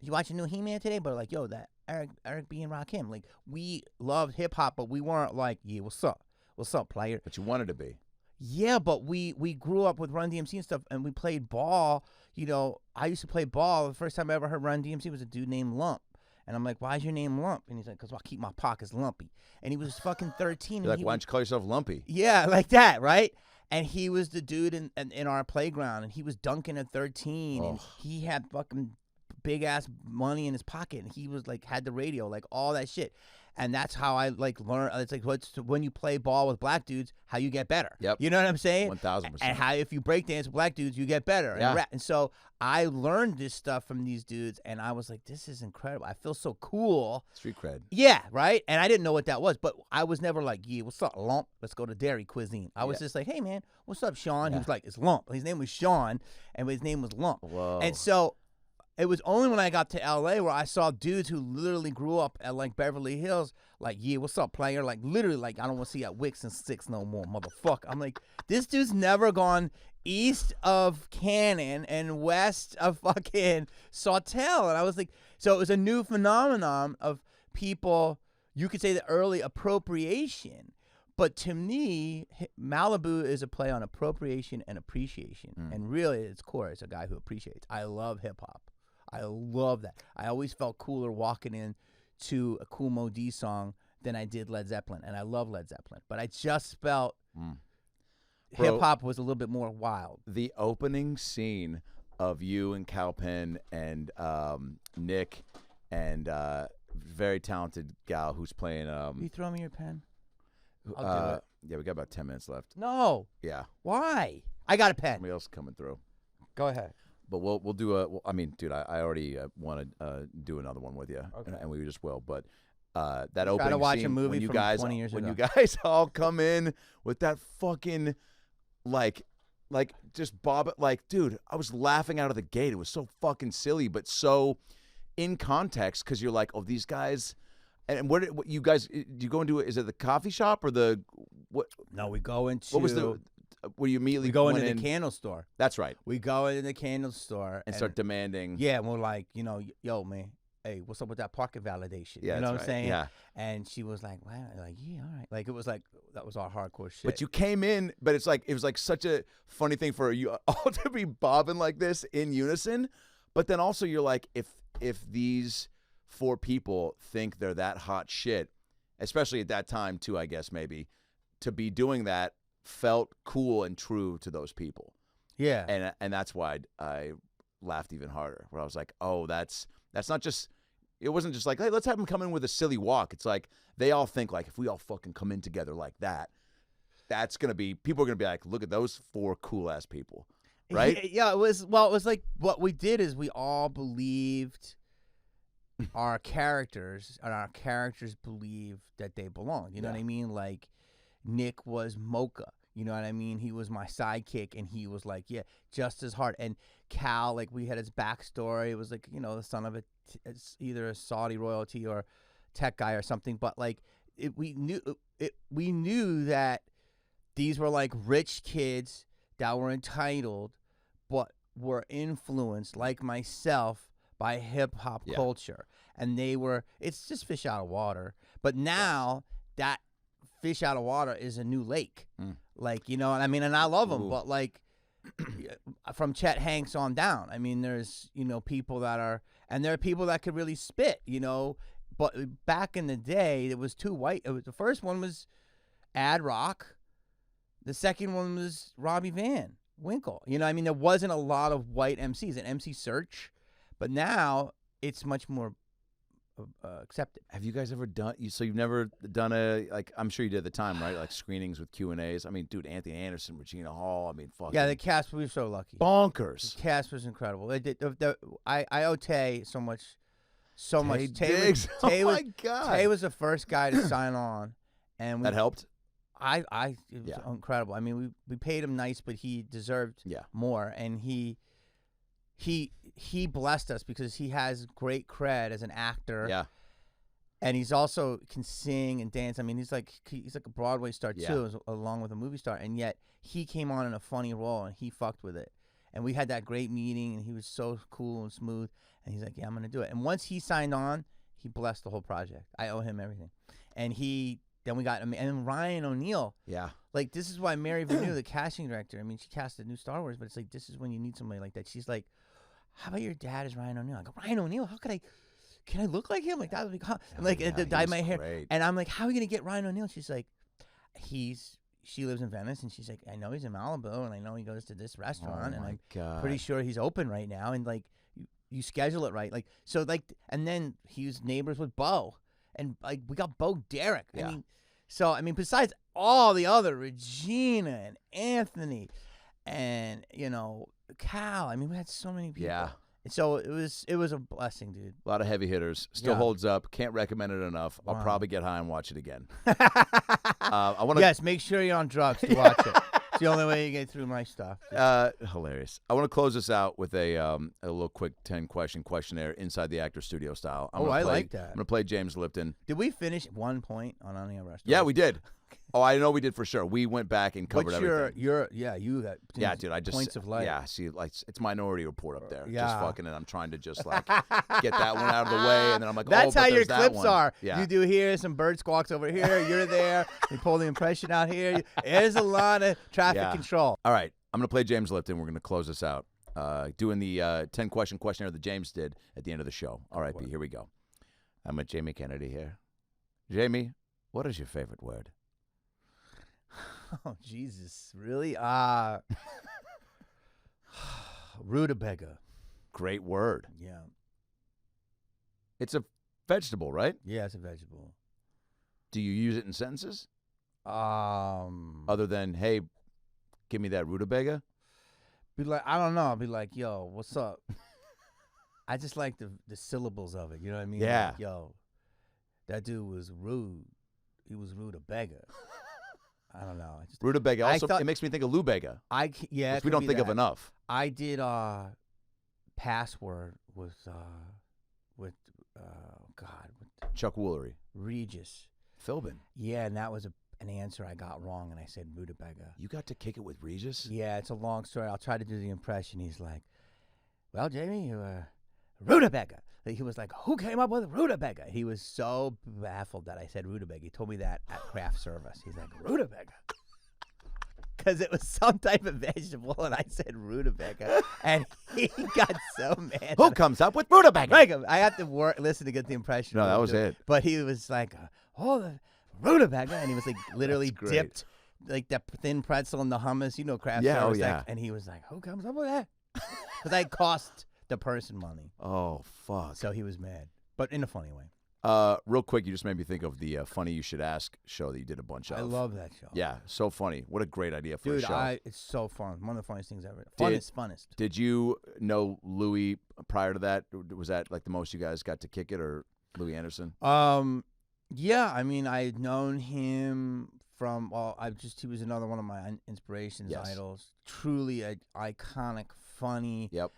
did you watch a new He-Man today? But like, yo, that Eric B. and Rakim. Like, we loved hip-hop, but we weren't like, yeah, what's up? What's up, player?
But you wanted to be.
Yeah, but we grew up with Run DMC and stuff, and we played ball. You know, I used to play ball. The first time I ever heard Run DMC was a dude named Lump. And I'm like, why is your name Lump? And he's like, because I keep my pockets lumpy. And he was fucking 13.
You're like, why don't you call yourself Lumpy?
Yeah, like that, right? And he was the dude in our playground, and he was dunking at 13, and he had fucking big ass money in his pocket, and he was like had the radio, like all that shit. And that's how I like learn. It's like when you play ball with black dudes, how you get better.
Yep.
You know what I'm saying?
1000%.
And how if you break dance with black dudes, you get better.
Yeah.
And so I learned this stuff from these dudes, and I was like, this is incredible. I feel so cool.
Street cred.
Yeah, right? And I didn't know what that was, but I was never like, yeah, what's up, Lump? Let's go to Dairy Cuisine. I was just like, hey, man, what's up, Sean? He was like, it's Lump. His name was Sean, and his name was Lump.
Whoa.
And so it was only when I got to L.A. where I saw dudes who literally grew up at, like, Beverly Hills, like, yeah, what's up, player? Like, literally, like, I don't want to see you at Wicks and 6 no more, motherfucker. I'm like, this dude's never gone east of Cannon and west of fucking Sawtell. And I was like, so it was a new phenomenon of people, you could say the early appropriation. But to me, Malibu is a play on appropriation and appreciation. And really, at its core, it's a guy who appreciates. I love hip-hop. I love that. I always felt cooler walking in to a Kool Moe Dee song than I did Led Zeppelin, and I love Led Zeppelin. But I just felt hip-hop was a little bit more wild.
The opening scene of you and Calpen and Nick and very talented gal who's playing.
You throw me your pen? I'll do it.
Yeah, we got about 10 minutes left.
No.
Yeah.
Why? I got a pen.
Somebody else coming through.
Go ahead.
But we'll do a. I mean, dude, I already want to do another one with you, and we just will. But that opening
Try to watch
scene
a movie
when you
from
guys
20 years ago.
you guys all come in with that fucking like just bob like, dude, I was laughing out of the gate. It was so fucking silly, but so in context because you're like, oh, these guys. And what you guys do you go into? Is it the coffee shop or the what?
No, we go into.
What was the? Where you immediately
We go
went
into
in,
the candle store.
That's right.
We go into the candle store
And start demanding.
Yeah, and we're like, you know, yo, man, hey, what's up with that pocket validation?
Yeah,
you know
that's
what I'm saying?
Yeah.
And she was like, wow, like, yeah, all right. Like, it was like, that was our hardcore shit.
But you came in, but it was like such a funny thing for you all to be bobbing like this in unison. But then also you're like, if these 4 people think they're that hot shit, especially at that time too, I guess maybe, to be doing that felt cool and true to those people.
Yeah.
And that's why I laughed even harder, where I was like, oh, that's not just, it wasn't just like, hey, let's have them come in with a silly walk. It's like, they all think like, if we all fucking come in together like that, that's going to be, people are going to be like, look at those 4 cool ass people. Right?
Yeah, it was like, what we did is we all believed our characters, and our characters believed that they belonged. You know what I mean? Like, Nick was Mocha. You know what I mean? He was my sidekick, and he was like, yeah, just as hard. And Cal, like, we had his backstory. It was like, you know, the son of it's either a Saudi royalty or tech guy or something. But like, we knew that these were like rich kids that were entitled, but were influenced, like myself, by hip hop culture. And they were, it's just fish out of water. But now that fish out of water is a new lake. Like, you know what I mean? And I love them, but like from Chet Hanks on down, I mean, there's, you know, people that are, and there are people that could really spit, you know, but back in the day, it was 2 white. The first one was Ad Rock. The second one was Robbie Van Winkle. You know what I mean? There wasn't a lot of white MCs, an MC search, but now it's much more accepted.
Have you guys ever done? So you've never done a, like, I'm sure you did at the time, right? Like screenings with Q&As. I mean, dude, Anthony Anderson, Regina Hall. I mean, fucking.
Yeah, the cast, we were so lucky.
Bonkers.
The cast was incredible. They did. I owe Tay so much.
Tay Diggs.
Tay
oh
was,
my God.
Tay was the first guy to sign on, and
that helped.
It was incredible. I mean, we paid him nice, but he deserved more, and he blessed us because he has great cred as an actor.
Yeah.
And he's also can sing and dance. I mean, he's like a Broadway star too, along with a movie star. And yet he came on in a funny role and he fucked with it. And we had that great meeting and he was so cool and smooth. And he's like, yeah, I'm going to do it. And once he signed on, he blessed the whole project. I owe him everything. And then we got him. And Ryan O'Neal. Yeah. Like, this is why Mary Vanu, the casting director, I mean, she cast the new Star Wars, but it's like, this is when you need somebody like that. She's like, how about your dad is Ryan O'Neal? I go, Ryan O'Neal? How could I? Can I look like him? Like, that would be, and like, dye my hair.
Great.
And I'm like, how are we gonna get Ryan O'Neal? She's like, he's she lives in Venice, and she's like, I know he's in Malibu, and I know he goes to this restaurant, and I'm
God.
pretty sure he's open right now, and like you schedule it right, like so like, and then he was neighbors with Bo, and like we got Bo Derek.
Yeah.
I mean, besides all the other Regina and Anthony, and Cal. I mean, we had so many people.
Yeah.
So it was a blessing, dude.
A lot of heavy hitters. Still
Yeah.
holds up. Can't recommend it enough. I'll
Wow.
probably get high and watch it again. I want to.
Yes, make sure you're on drugs to watch it. It's the only way you get through my stuff.
Hilarious. I want to close this out with a little quick 10-question questionnaire inside the actor studio style.
I like that.
I'm going to play James Lipton.
Did we finish 1 point on any of our stories?
Yeah, we did. Oh, I know we did for sure. We went back and covered everything.
You got
Dude, I just
points of light.
Yeah, see, like it's Minority Report up there. Just
Yeah.
fucking, and I'm trying to just like get that one out of the way, and then I'm like,
That's
but
how your
there's that
clips
one.
are.
Yeah.
You do here, some bird squawks over here, you're there, you pull the impression out here. There's a lot of traffic
Yeah.
control.
All right, I'm gonna play James Lipton. We're gonna close this out. Doing the 10-question questionnaire that James did at the end of the show. All right, B, here we go. I'm with Jamie Kennedy here. Jamie, what is your favorite word?
Oh, Jesus. Really? Rutabaga.
Great word.
Yeah.
It's a vegetable, right?
Yeah, it's a vegetable.
Do you use it in sentences other than, hey, give me that rutabaga?
Be like, I don't know. I'll be like, yo, what's up? I just like the syllables of it. You know what I mean?
Yeah.
Like, yo, that dude was rude. He was rutabaga. I don't know.
Rutabaga. Also,
thought-
it makes me think of lubega,
Yeah.
which we don't think of enough.
I did Password with
Chuck Woolery.
Regis.
Philbin.
Yeah, and that was an answer I got wrong, and I said rutabaga.
You got to kick it with Regis?
Yeah, it's a long story. I'll try to do the impression. He's like, well, Jamie, rutabaga. He was like, who came up with rutabaga? He was so baffled that I said rutabaga. He told me that at craft service. He's like, rutabaga. Because it was some type of vegetable, and I said rutabaga. And he got so mad.
Who comes up with rutabaga?
I have to listen to get the impression.
No, that was it.
But he was like, the rutabaga. And he was like literally
That's great.
dipped like that thin pretzel in the hummus. Craft
Yeah,
service.
oh, yeah.
Like, and he was like, who comes up with that? Because I cost the person money.
Oh, fuck.
So he was mad, but in a funny way.
Real quick, you just made me think of the Funny You Should Ask show that you did a bunch of.
I love that show.
Yeah, so funny. What a great idea for
Dude,
a show.
it's so fun. One of the funniest things ever. Funnest.
Did you know Louis prior to that? Was that like the most you guys got to kick it, or Louis Anderson?
Yeah, I mean, I had known him from, he was another one of my inspirations,
Yes.
idols. Truly iconic, funny,
Yep.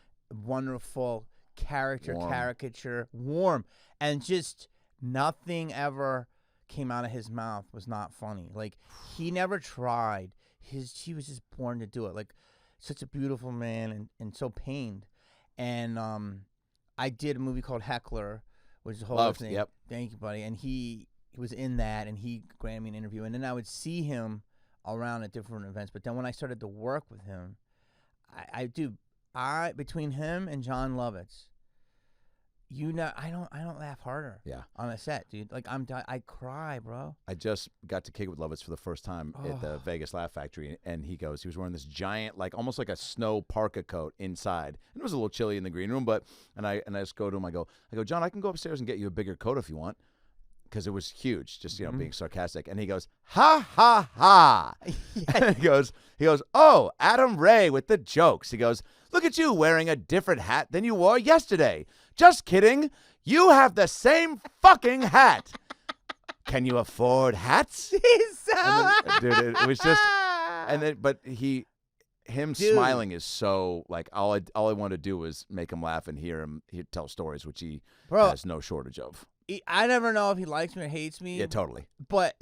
wonderful character,
Warm.
caricature, warm, and just nothing ever came out of his mouth was not funny. Like, he never tried. He was just born to do it. Like, such a beautiful man and so pained. And I did a movie called Heckler, which is a whole other thing.
Yep.
Thank you, buddy. And he was in that, and he granted me an interview. And then I would see him around at different events. But then when I started to work with him, between him and John Lovitz, I don't laugh harder.
Yeah.
On a set, dude. Like I cry, bro.
I just got to kick it with Lovitz for the first time at the Vegas Laugh Factory, and he was wearing this giant, like almost like a snow parka coat inside, and it was a little chilly in the green room, and I just go to him, I go, John, I can go upstairs and get you a bigger coat if you want, because it was huge, just being sarcastic, and he goes, ha ha ha, and he goes, oh, Adam Ray with the jokes. He goes, look at you wearing a different hat than you wore yesterday. Just kidding. You have the same fucking hat. Can you afford hats? Dude, it was just, but him smiling is so, like, all I want to do is make him laugh and hear him tell stories, which he has no shortage of.
I never know if he likes me or hates me.
Yeah, totally.
But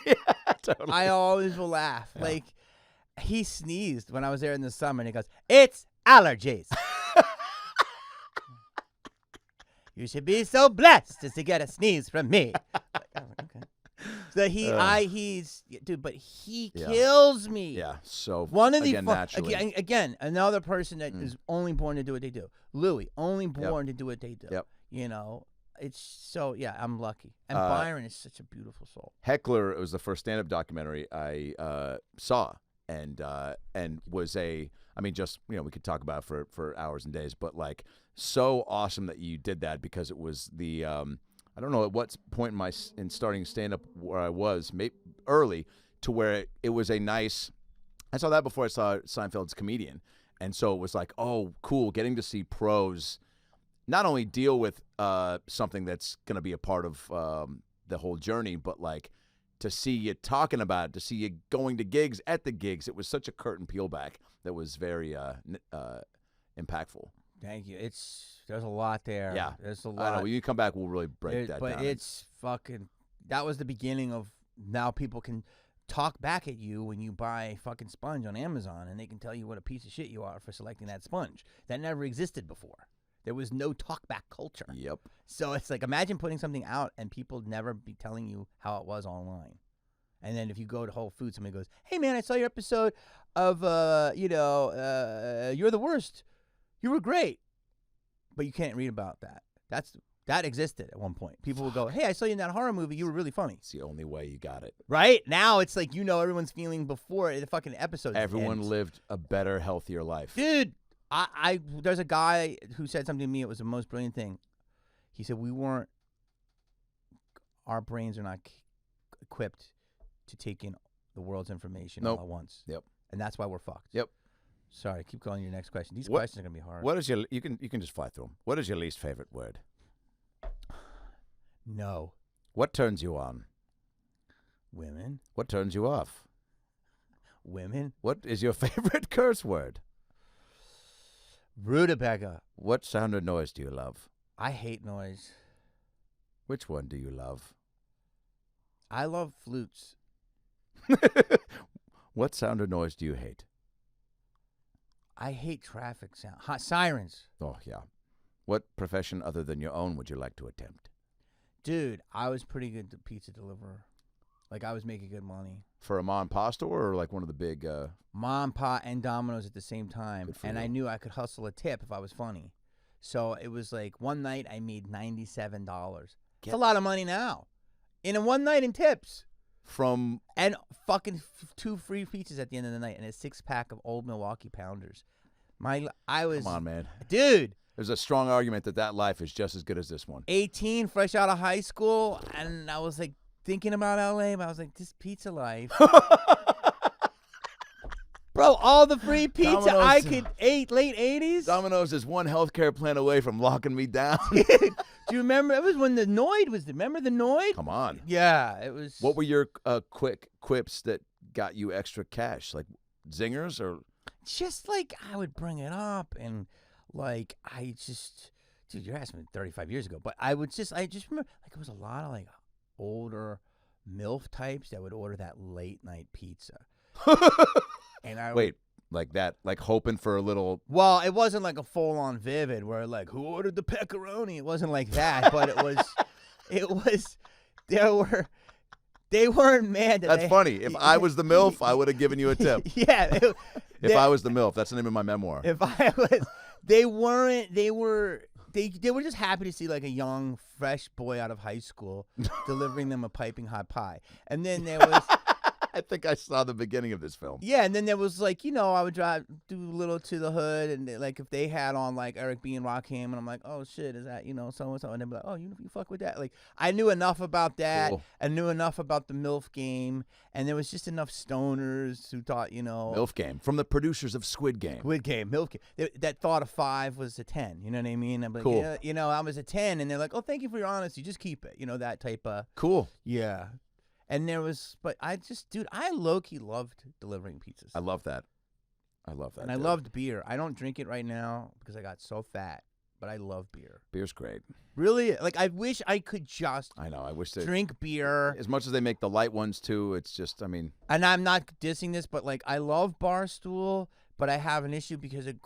Yeah, totally.
I always will laugh. Yeah. Like, he sneezed when I was there in the summer, and he goes, it's allergies. You should be so blessed as to get a sneeze from me. Okay. So he's dude, but he kills me.
Yeah. So
one of the
naturally.
again, another person that is only born to do what they do. Louis, only born to do what they do.
Yep.
it's so I'm lucky. And Byron is such a beautiful soul.
Heckler, it was the first stand-up documentary I saw, and was just we could talk about it for hours and days, but like so awesome that you did that, because it was the I don't know at what point in starting stand-up where I was early to where it was a nice. I saw that before I saw Seinfeld's Comedian, and so it was like, oh, cool, getting to see pros not only deal with something that's going to be a part of the whole journey, but like to see you talking about it, to see you going to gigs at the gigs. It was such a curtain peel back that was very impactful.
Thank you. There's a lot there.
Yeah.
There's a lot.
I know. When you come back, we'll really break that down.
But it's fucking, that was the beginning of, now people can talk back at you when you buy a fucking sponge on Amazon, and they can tell you what a piece of shit you are for selecting that sponge. That never existed before. There was no talkback culture.
Yep.
So it's like, imagine putting something out and people never be telling you how it was online. And then if you go to Whole Foods, somebody goes, hey, man, I saw your episode of, You're the Worst. You were great. But you can't read about that. That existed at one point. People would go, hey, I saw you in that horror movie. You were really funny.
It's the only way you got it.
Right? Now it's like, everyone's feeling before the fucking episode
Everyone
ends.
lived a better, healthier life.
Dude. There's a guy who said something to me. It was the most brilliant thing. He said, our brains are not equipped to take in the world's information all at once.
Yep.
And that's why we're fucked.
Yep.
Sorry, keep going to your next question. These questions are going to be hard.
What is you can just fly through them. What is your least favorite word?
No.
What turns you on?
Women.
What turns you off?
Women.
What is your favorite curse word?
Rutabaga.
What sound or noise do you love?
I hate noise.
Which one do you love?
I love flutes.
What sound or noise do you hate?
I hate traffic sound. Sirens.
Oh, yeah. What profession other than your own would you like to attempt?
Dude, I was pretty good to pizza deliverer. Like, I was making good money.
For a mom and pop store or like one of the big...
Mom, Pa, and Domino's at the same time. And
you.
I knew I could hustle a tip if I was funny. So it was like one night I made $97. It's a lot of money now. In a one night in tips. And fucking 2 free pizzas at the end of the night and a 6-pack of Old Milwaukee Pounders.
Come on, man.
Dude.
There's a strong argument that life is just as good as this one.
18, fresh out of high school, and I was like thinking about LA, but I was like, this pizza life. Bro, all the free pizza
Domino's,
I could eat, late 80s.
Domino's is one healthcare plan away from locking me down.
Do you remember? It was when the Noid was. Remember the Noid?
Come on.
Yeah, it was.
What were your quick quips that got you extra cash? Like zingers or?
Just like I would bring it up and like dude, you're asking me 35 years ago, but I just remember like it was a lot of like older MILF types that would order that late night pizza. And I
wait, like that, like hoping for a little.
Well, it wasn't like a full-on Vivid where like who ordered the pepperoni. It wasn't like that, but it was. They weren't mad.
That's funny. If I was the MILF, I would have given you a tip.
Yeah.
If I was the MILF, that's the name of my memoir.
If I was, they weren't. They were just happy to see like a young, fresh boy out of high school delivering them a piping hot pie, and then there was.
I think I saw the beginning of this film.
Yeah, and then there was like, I would do a little to the hood, and like if they had on like Eric B. and Rakim, and I'm like, oh shit, is that so and so, and they'd be like, oh, you fuck with that. Like I knew enough about that.
Cool.
I knew enough about the MILF game, and there was just enough stoners who thought,
MILF Game from the producers of Squid Game.
Squid Game, MILF Game. That thought of 5 was a 10. You know what I mean? I'm like,
cool.
Yeah, I was a 10, and they're like, oh, thank you for your honesty. Just keep it. That type of.
Cool.
Yeah. And but I low-key loved delivering pizzas.
I love that.
And I loved beer. I don't drink it right now because I got so fat, but I love beer.
Beer's great.
Really? Like, I wish I could just
I know. I wish they
drink beer.
As much as they make the light ones, too, it's just, I mean.
And I'm not dissing this, but, like, I love Barstool, but I have an issue because it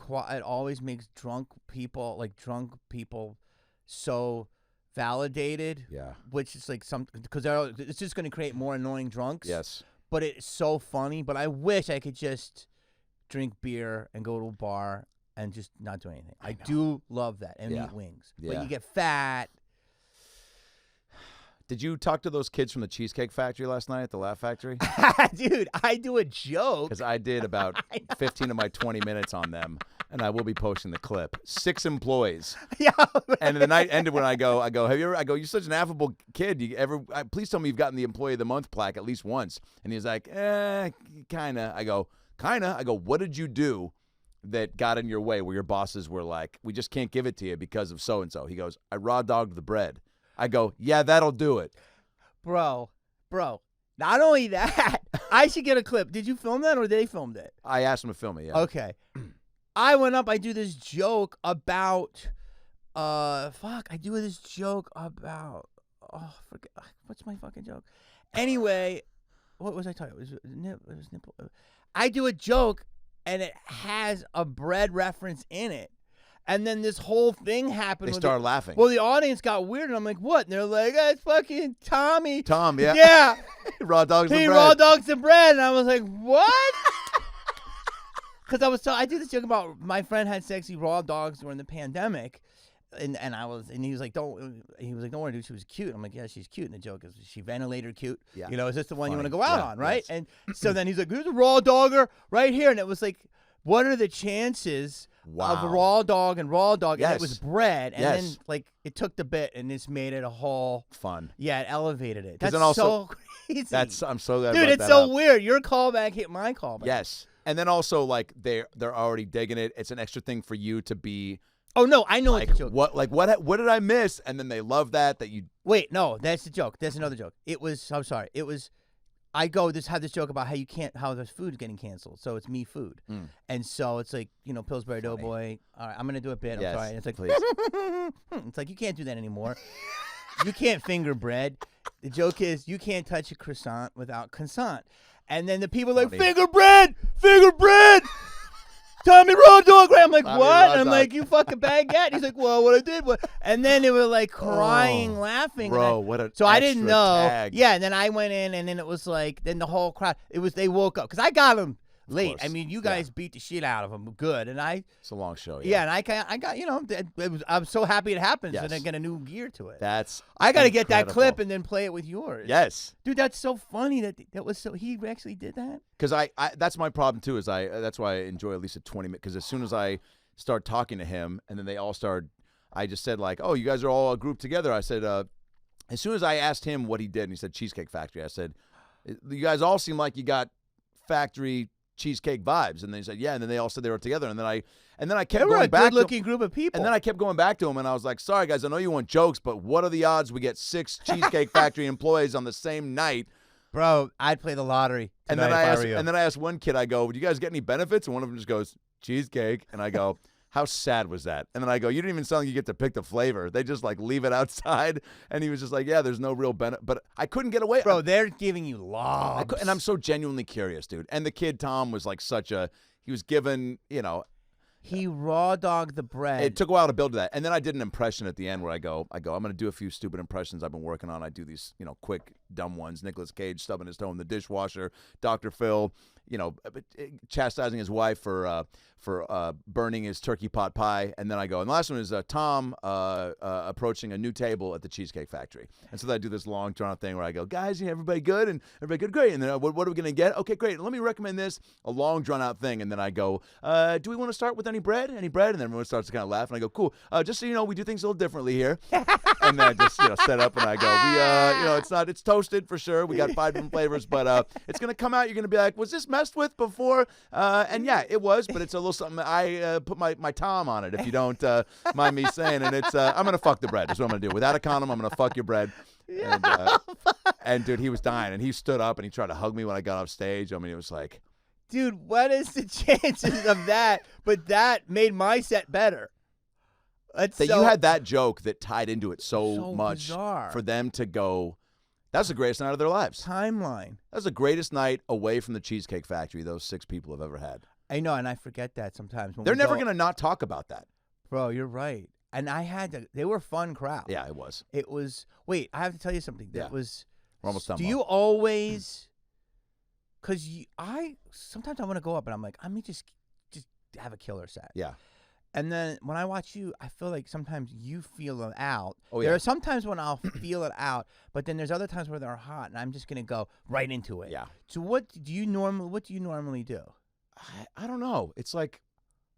always makes drunk people so validated.
Yeah.
Which is like because it's just going to create more annoying drunks.
Yes.
But it's so funny. But I wish I could just drink beer and go to a bar and just not do anything. I do love that and eat wings.
Yeah.
But you get fat.
Did you talk to those kids from the Cheesecake Factory last night at the Laugh Factory?
Dude, I do a joke.
Because I did about 15 of my 20 minutes on them, and I will be posting the clip. 6 employees.
Yeah.
And the night ended when I go, have you ever? I go, you're such an affable kid. Please tell me you've gotten the Employee of the Month plaque at least once. And he's like, kinda. I go, kinda. I go, what did you do that got in your way where your bosses were like, we just can't give it to you because of so and so? He goes, I raw dogged the bread. I go, yeah, that'll do it.
Bro. Not only that, I should get a clip. Did you film that or they filmed it?
I asked him to film it, yeah.
Okay. I went up, I do this joke about, I do this joke about, forget, what's my fucking joke? Anyway, what was I talking about? It was nipple. I do a joke, and it has a bread reference in it. And then this whole thing happened.
They started laughing.
Well, the audience got weird, and I'm like, what? And they're like, it's fucking Tommy.
Tom, yeah.
Yeah.
Raw dogs and bread.
He raw dogs and bread. And I was like, what? Because I did this joke about my friend had sexy raw dogs during the pandemic. And he was like, don't worry, dude, she was cute. I'm like, yeah, she's cute. And the joke is, she ventilator cute?
Yeah.
You know, is this the one
Funny.
you want to go out
Yeah,
on, right?
yes.
And so then he's like, here's a raw dogger right here. And it was like, what are the chances of a raw dog and raw dog?
Yes.
And it was bread. And
Yes.
then, like, it took the bit and this made it a whole
Fun.
Yeah, it elevated it. That's
then also-
so crazy.
I'm so glad.
Dude,
brought
it's
that
so
up.
weird. Your callback hit my callback.
Yes. And then also, like, they're already digging it. It's an extra thing for you to be
Oh no, I know
like,
it's a joke.
what did I miss? And then they love that you.
Wait, no, that's the joke. That's another joke. I'm sorry. Had this joke about how there's food getting canceled. So it's Me Food. And so it's like, Pillsbury Doughboy. All right, I'm going to do a bit.
Yes,
I'm sorry. And it's like,
please.
It's like, you can't do that anymore. You can't finger bread. The joke is, you can't touch a croissant without consent. And then the people are like, finger bread! Tommy Raw Dog. I'm like,
Tommy
what?
Raw
And I'm
Dog.
like, you fucking baguette. He's like, well, what I did was, and then they were like crying, laughing.
Bro, what a
So I didn't
extra
know.
tag.
Yeah, and then I went in, and then it was like, then the whole crowd. They woke up because I got them late.
course.
I mean, you guys beat the shit out of them, good, and I.
It's a long show.
Yeah, and I got, I'm so happy it happens,
Yes.
and I get a new gear to it.
That's
I got to get that
incredible.
clip and then play it with yours.
Yes.
Dude, that's so funny that was so. He actually did that.
Because I that's my problem too. That's why I enjoy at least a 20 minute. Because as soon as I start talking to him, and then they all start, I just said like, oh, you guys are all grouped together. I said, as soon as I asked him what he did, and he said Cheesecake Factory. I said, you guys all seem like you got factory cheesecake vibes. And they said, yeah. And then they all said they were together. And then I kept
They were
going
a
back.
good-looking group of people.
And then I kept going back to him, and I was like, sorry guys, I know you want jokes, but what are the odds we get 6 Cheesecake Factory employees on the same night?
Bro, I'd play the lottery.
And then I asked one kid, I go, do you guys get any benefits? And one of them just goes, cheesecake. And I go, how sad was that? And then I go, you didn't even sound like you get to pick the flavor. They just like leave it outside. And he was just like, yeah, there's no real benefit. But I couldn't get away.
Bro, they're giving you lobs.
And I'm so genuinely curious, dude. And the kid, Tom, was like he was given,
He raw dogged the bread.
it took a while to build that. And then I did an impression at the end where I go, I'm going to do a few stupid impressions I've been working on. I do these, quick, dumb ones. Nicolas Cage stubbing his toe in the dishwasher. Dr. Phil, chastising his wife for burning his turkey pot pie. And then I go, and the last one is Tom approaching a new table at the Cheesecake Factory. And so then I do this long drawn out thing where I go, guys, everybody good? And everybody good? Great. And then what are we going to get? Okay, great. Let me recommend this. A long drawn out thing. And then I go, do we want to start with any bread? Any bread? And then everyone starts to kind of laugh. And I go, cool. Just so you know, we do things a little differently here. And then I just set up and I go, it's toasted for sure. We got 5 different flavors, but it's going to come out. You're going to be like, was this messed with before? And yeah, it was, but it's a little something. I put my Tom on it, if you don't mind me saying. And it's, I'm going to fuck the bread. That's what I'm going to do. Without a condom, I'm going to fuck your bread. And dude, he was dying. And he stood up and he tried to hug me when I got off stage. I mean, it was like.
Dude, what is the chances of that? But that made my set better.
You had that joke that tied into it so much
bizarre.
For them to go. That was the greatest night of their lives.
Timeline.
That was the greatest night away from the Cheesecake Factory those 6 people have ever had.
I know, and I forget that sometimes.
They're never going to not talk about that.
Bro, you're right. And they were a fun crowd.
Yeah, it was.
It was, wait, I have to tell you something.
Yeah.
That was.
We're almost done.
Do you always, because sometimes I want to go up and I'm like, I mean, just have a killer set.
Yeah.
And then when I watch you, I feel like sometimes you feel it out.
Oh, yeah.
There are sometimes when I'll feel it out, but then there's other times where they're hot, and I'm just gonna go right into it.
Yeah.
So what do you normally do?
I don't know. It's like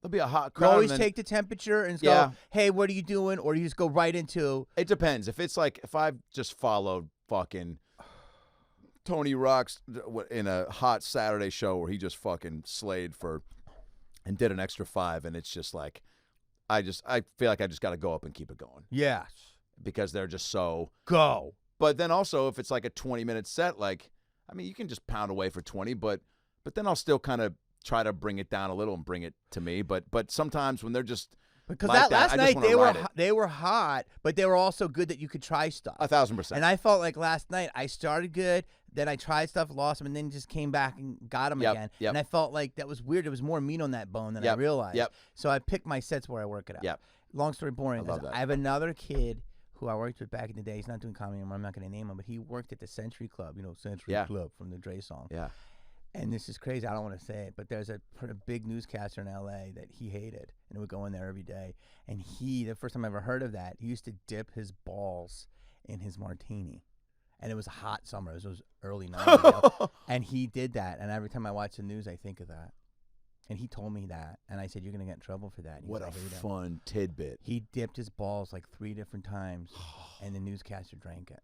there'll be a hot
You
crowd.
always
and then,
take the temperature and
Yeah.
go, hey, what are you doing? Or you just go right into.
It depends. If it's like if I've just followed fucking Tony Rock's in a hot Saturday show where he just fucking slayed and did an extra 5, and it's just like I feel like I just got to go up and keep it going
Yes.
because they're just so.
Go.
But then also if it's like a 20-minute set, like I mean you can just pound away for 20, but then I'll still kind of try to bring it down a little and bring it to me. But sometimes when they're just
Because
like
last
I just
night
wanna
they were hot, but they were also good that you could try stuff.
1,000%.
And I felt like last night I started good, then I tried stuff, lost them, and then just came back and got them
Yep,
again.
yep.
And I felt like that was weird. There was more meat on that bone than I
Yep,
realized.
yep.
So I picked my sets where I work it out.
Yep.
Long story boring.
I love that.
I have another kid who I worked with back in the day. He's not doing comedy anymore. I'm not going to name him, but he worked at the Century Club. You know, Century
Yeah.
Club from the Dre song.
Yeah.
And this is crazy. I don't want to say it, but there's a big newscaster in L.A. that he hated, and would go in there every day. And the first time I ever heard of that, he used to dip his balls in his martini. And it was a hot summer. It was early 90s. And he did that. And every time I watch the news, I think of that. And he told me that. And I said, you're going to get in trouble for that. And he
What
goes,
a
"I hate it."
fun tidbit.
He dipped his balls like 3 different times, and the newscaster drank it.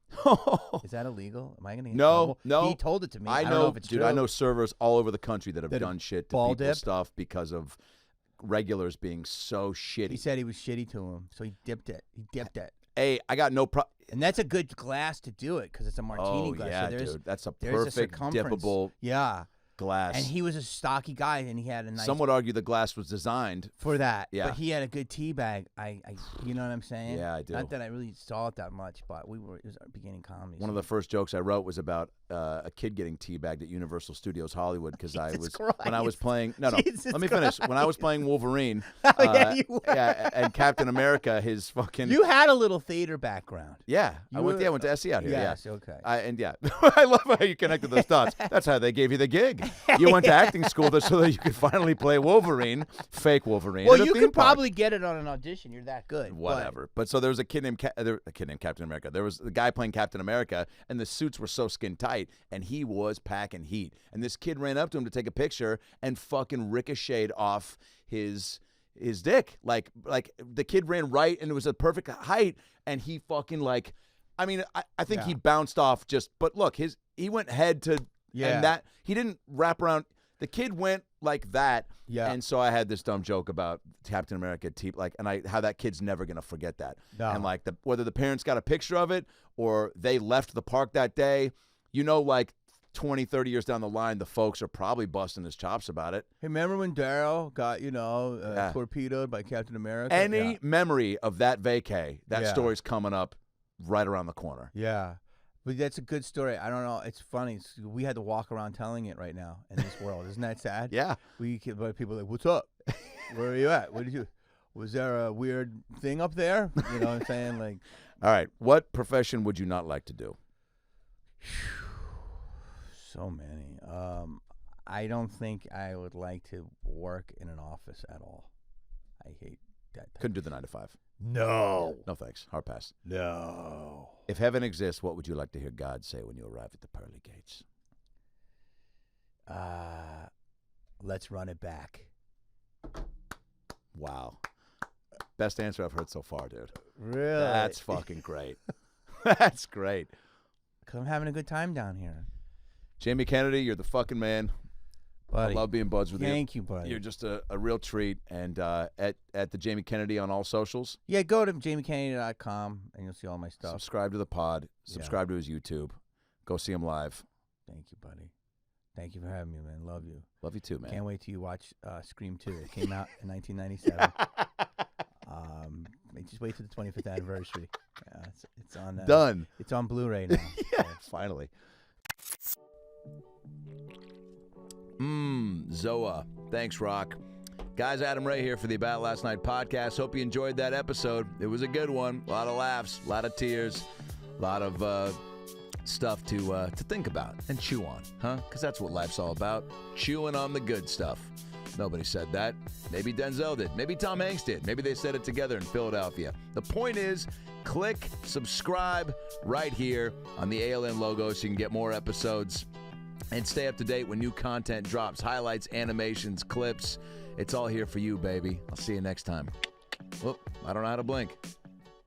Is that illegal? Am I going to get in trouble?
No.
He told it to me.
I
don't
know,
know if it's
dude.
true.
I know servers all over the country that have
That have
done shit to
ball
people's
dipped?
stuff because of regulars being so shitty.
He said he was shitty to him, so he dipped it.
Hey, I got no problem.
And that's a good glass to do it because it's a martini
Oh
glass.
yeah,
so
dude. That's a
there's
perfect
circumference.
dippable
Yeah.
glass.
And he was a stocky guy, and he had a nice
Some would argue the glass was designed.
for that.
Yeah.
But he had a good tea bag. You know what I'm saying?
Yeah, I do.
Not that I really saw it that much, but it was our beginning comedy.
One of the first jokes I wrote was about a kid getting teabagged at Universal Studios Hollywood because when I was playing. No,
Jesus
let me finish. When I was playing Wolverine,
yeah, you were.
and Captain America, his fucking.
You had a little theater background.
Yeah, I went
were-
to SE out here.
Yes,
yeah.
okay.
I love how you connected those dots. That's how they gave you the gig. You went to acting school so that you could finally play Wolverine, fake Wolverine.
Well,
at a
you
theme
could
park.
probably get it on an audition. You're that good.
Whatever. But so there was a kid named Captain America. There was the guy playing Captain America, and the suits were so skin tight, and he was packing heat. And this kid ran up to him to take a picture and fucking ricocheted off his dick. Like the kid ran right, and it was a perfect height, and he fucking like. I mean, I think he bounced off just. But look, he went head to.
Yeah.
And that he didn't wrap around. The kid went like that.
Yeah.
And so I had this dumb joke about Captain America, how that kid's never gonna forget that.
No.
And like whether the parents got a picture of it or they left the park that day, like 20, 30 years down the line, the folks are probably busting his chops about it.
Hey, remember when Daryl got torpedoed by Captain America?
Any memory of that vacay, that
Yeah.
story's coming up right around the corner.
Yeah. But that's a good story. I don't know. It's funny. We had to walk around telling it right now in this world. Isn't that sad?
Yeah.
But people are like, what's up? Where are you at? What did you? Was there a weird thing up there? You know what I'm saying? Like,
All right. What profession would you not like to do?
so many. I don't think I would like to work in an office at all. I hate that.
Couldn't do the 9 to 5.
No.
No thanks. Hard pass.
No.
If heaven exists, what would you like to hear God say when you arrive at the pearly gates?
Let's run it back.
Wow. Best answer I've heard so far, dude.
Really?
That's fucking great. That's great.
Because I'm having a good time down here.
Jamie Kennedy, you're the fucking man.
Buddy.
I love being buds with you.
Thank you, buddy.
You're just a real treat. And at the Jamie Kennedy on all socials.
Yeah, go to jamiekennedy.com and you'll see all my stuff.
Subscribe to the pod. Subscribe to his YouTube. Go see him live.
Thank you, buddy. Thank you for having me, man. Love you.
Love you too, man.
Can't wait till you watch Scream 2. It came out in 1997. Just wait till the 25th anniversary. It's on.
Done.
It's on Blu-ray now.
Yeah, finally. Zoa. Thanks, Rock. Guys, Adam Ray here for the About Last Night podcast. Hope you enjoyed that episode. It was a good one. A lot of laughs, a lot of tears, a lot of stuff to think about and chew on, huh? Because that's what life's all about, chewing on the good stuff. Nobody said that. Maybe Denzel did. Maybe Tom Hanks did. Maybe they said it together in Philadelphia. The point is, click subscribe right here on the ALN logo so you can get more episodes and stay up to date when new content drops. Highlights, animations, clips. It's all here for you, baby. I'll see you next time. Whoop, I don't know how to blink.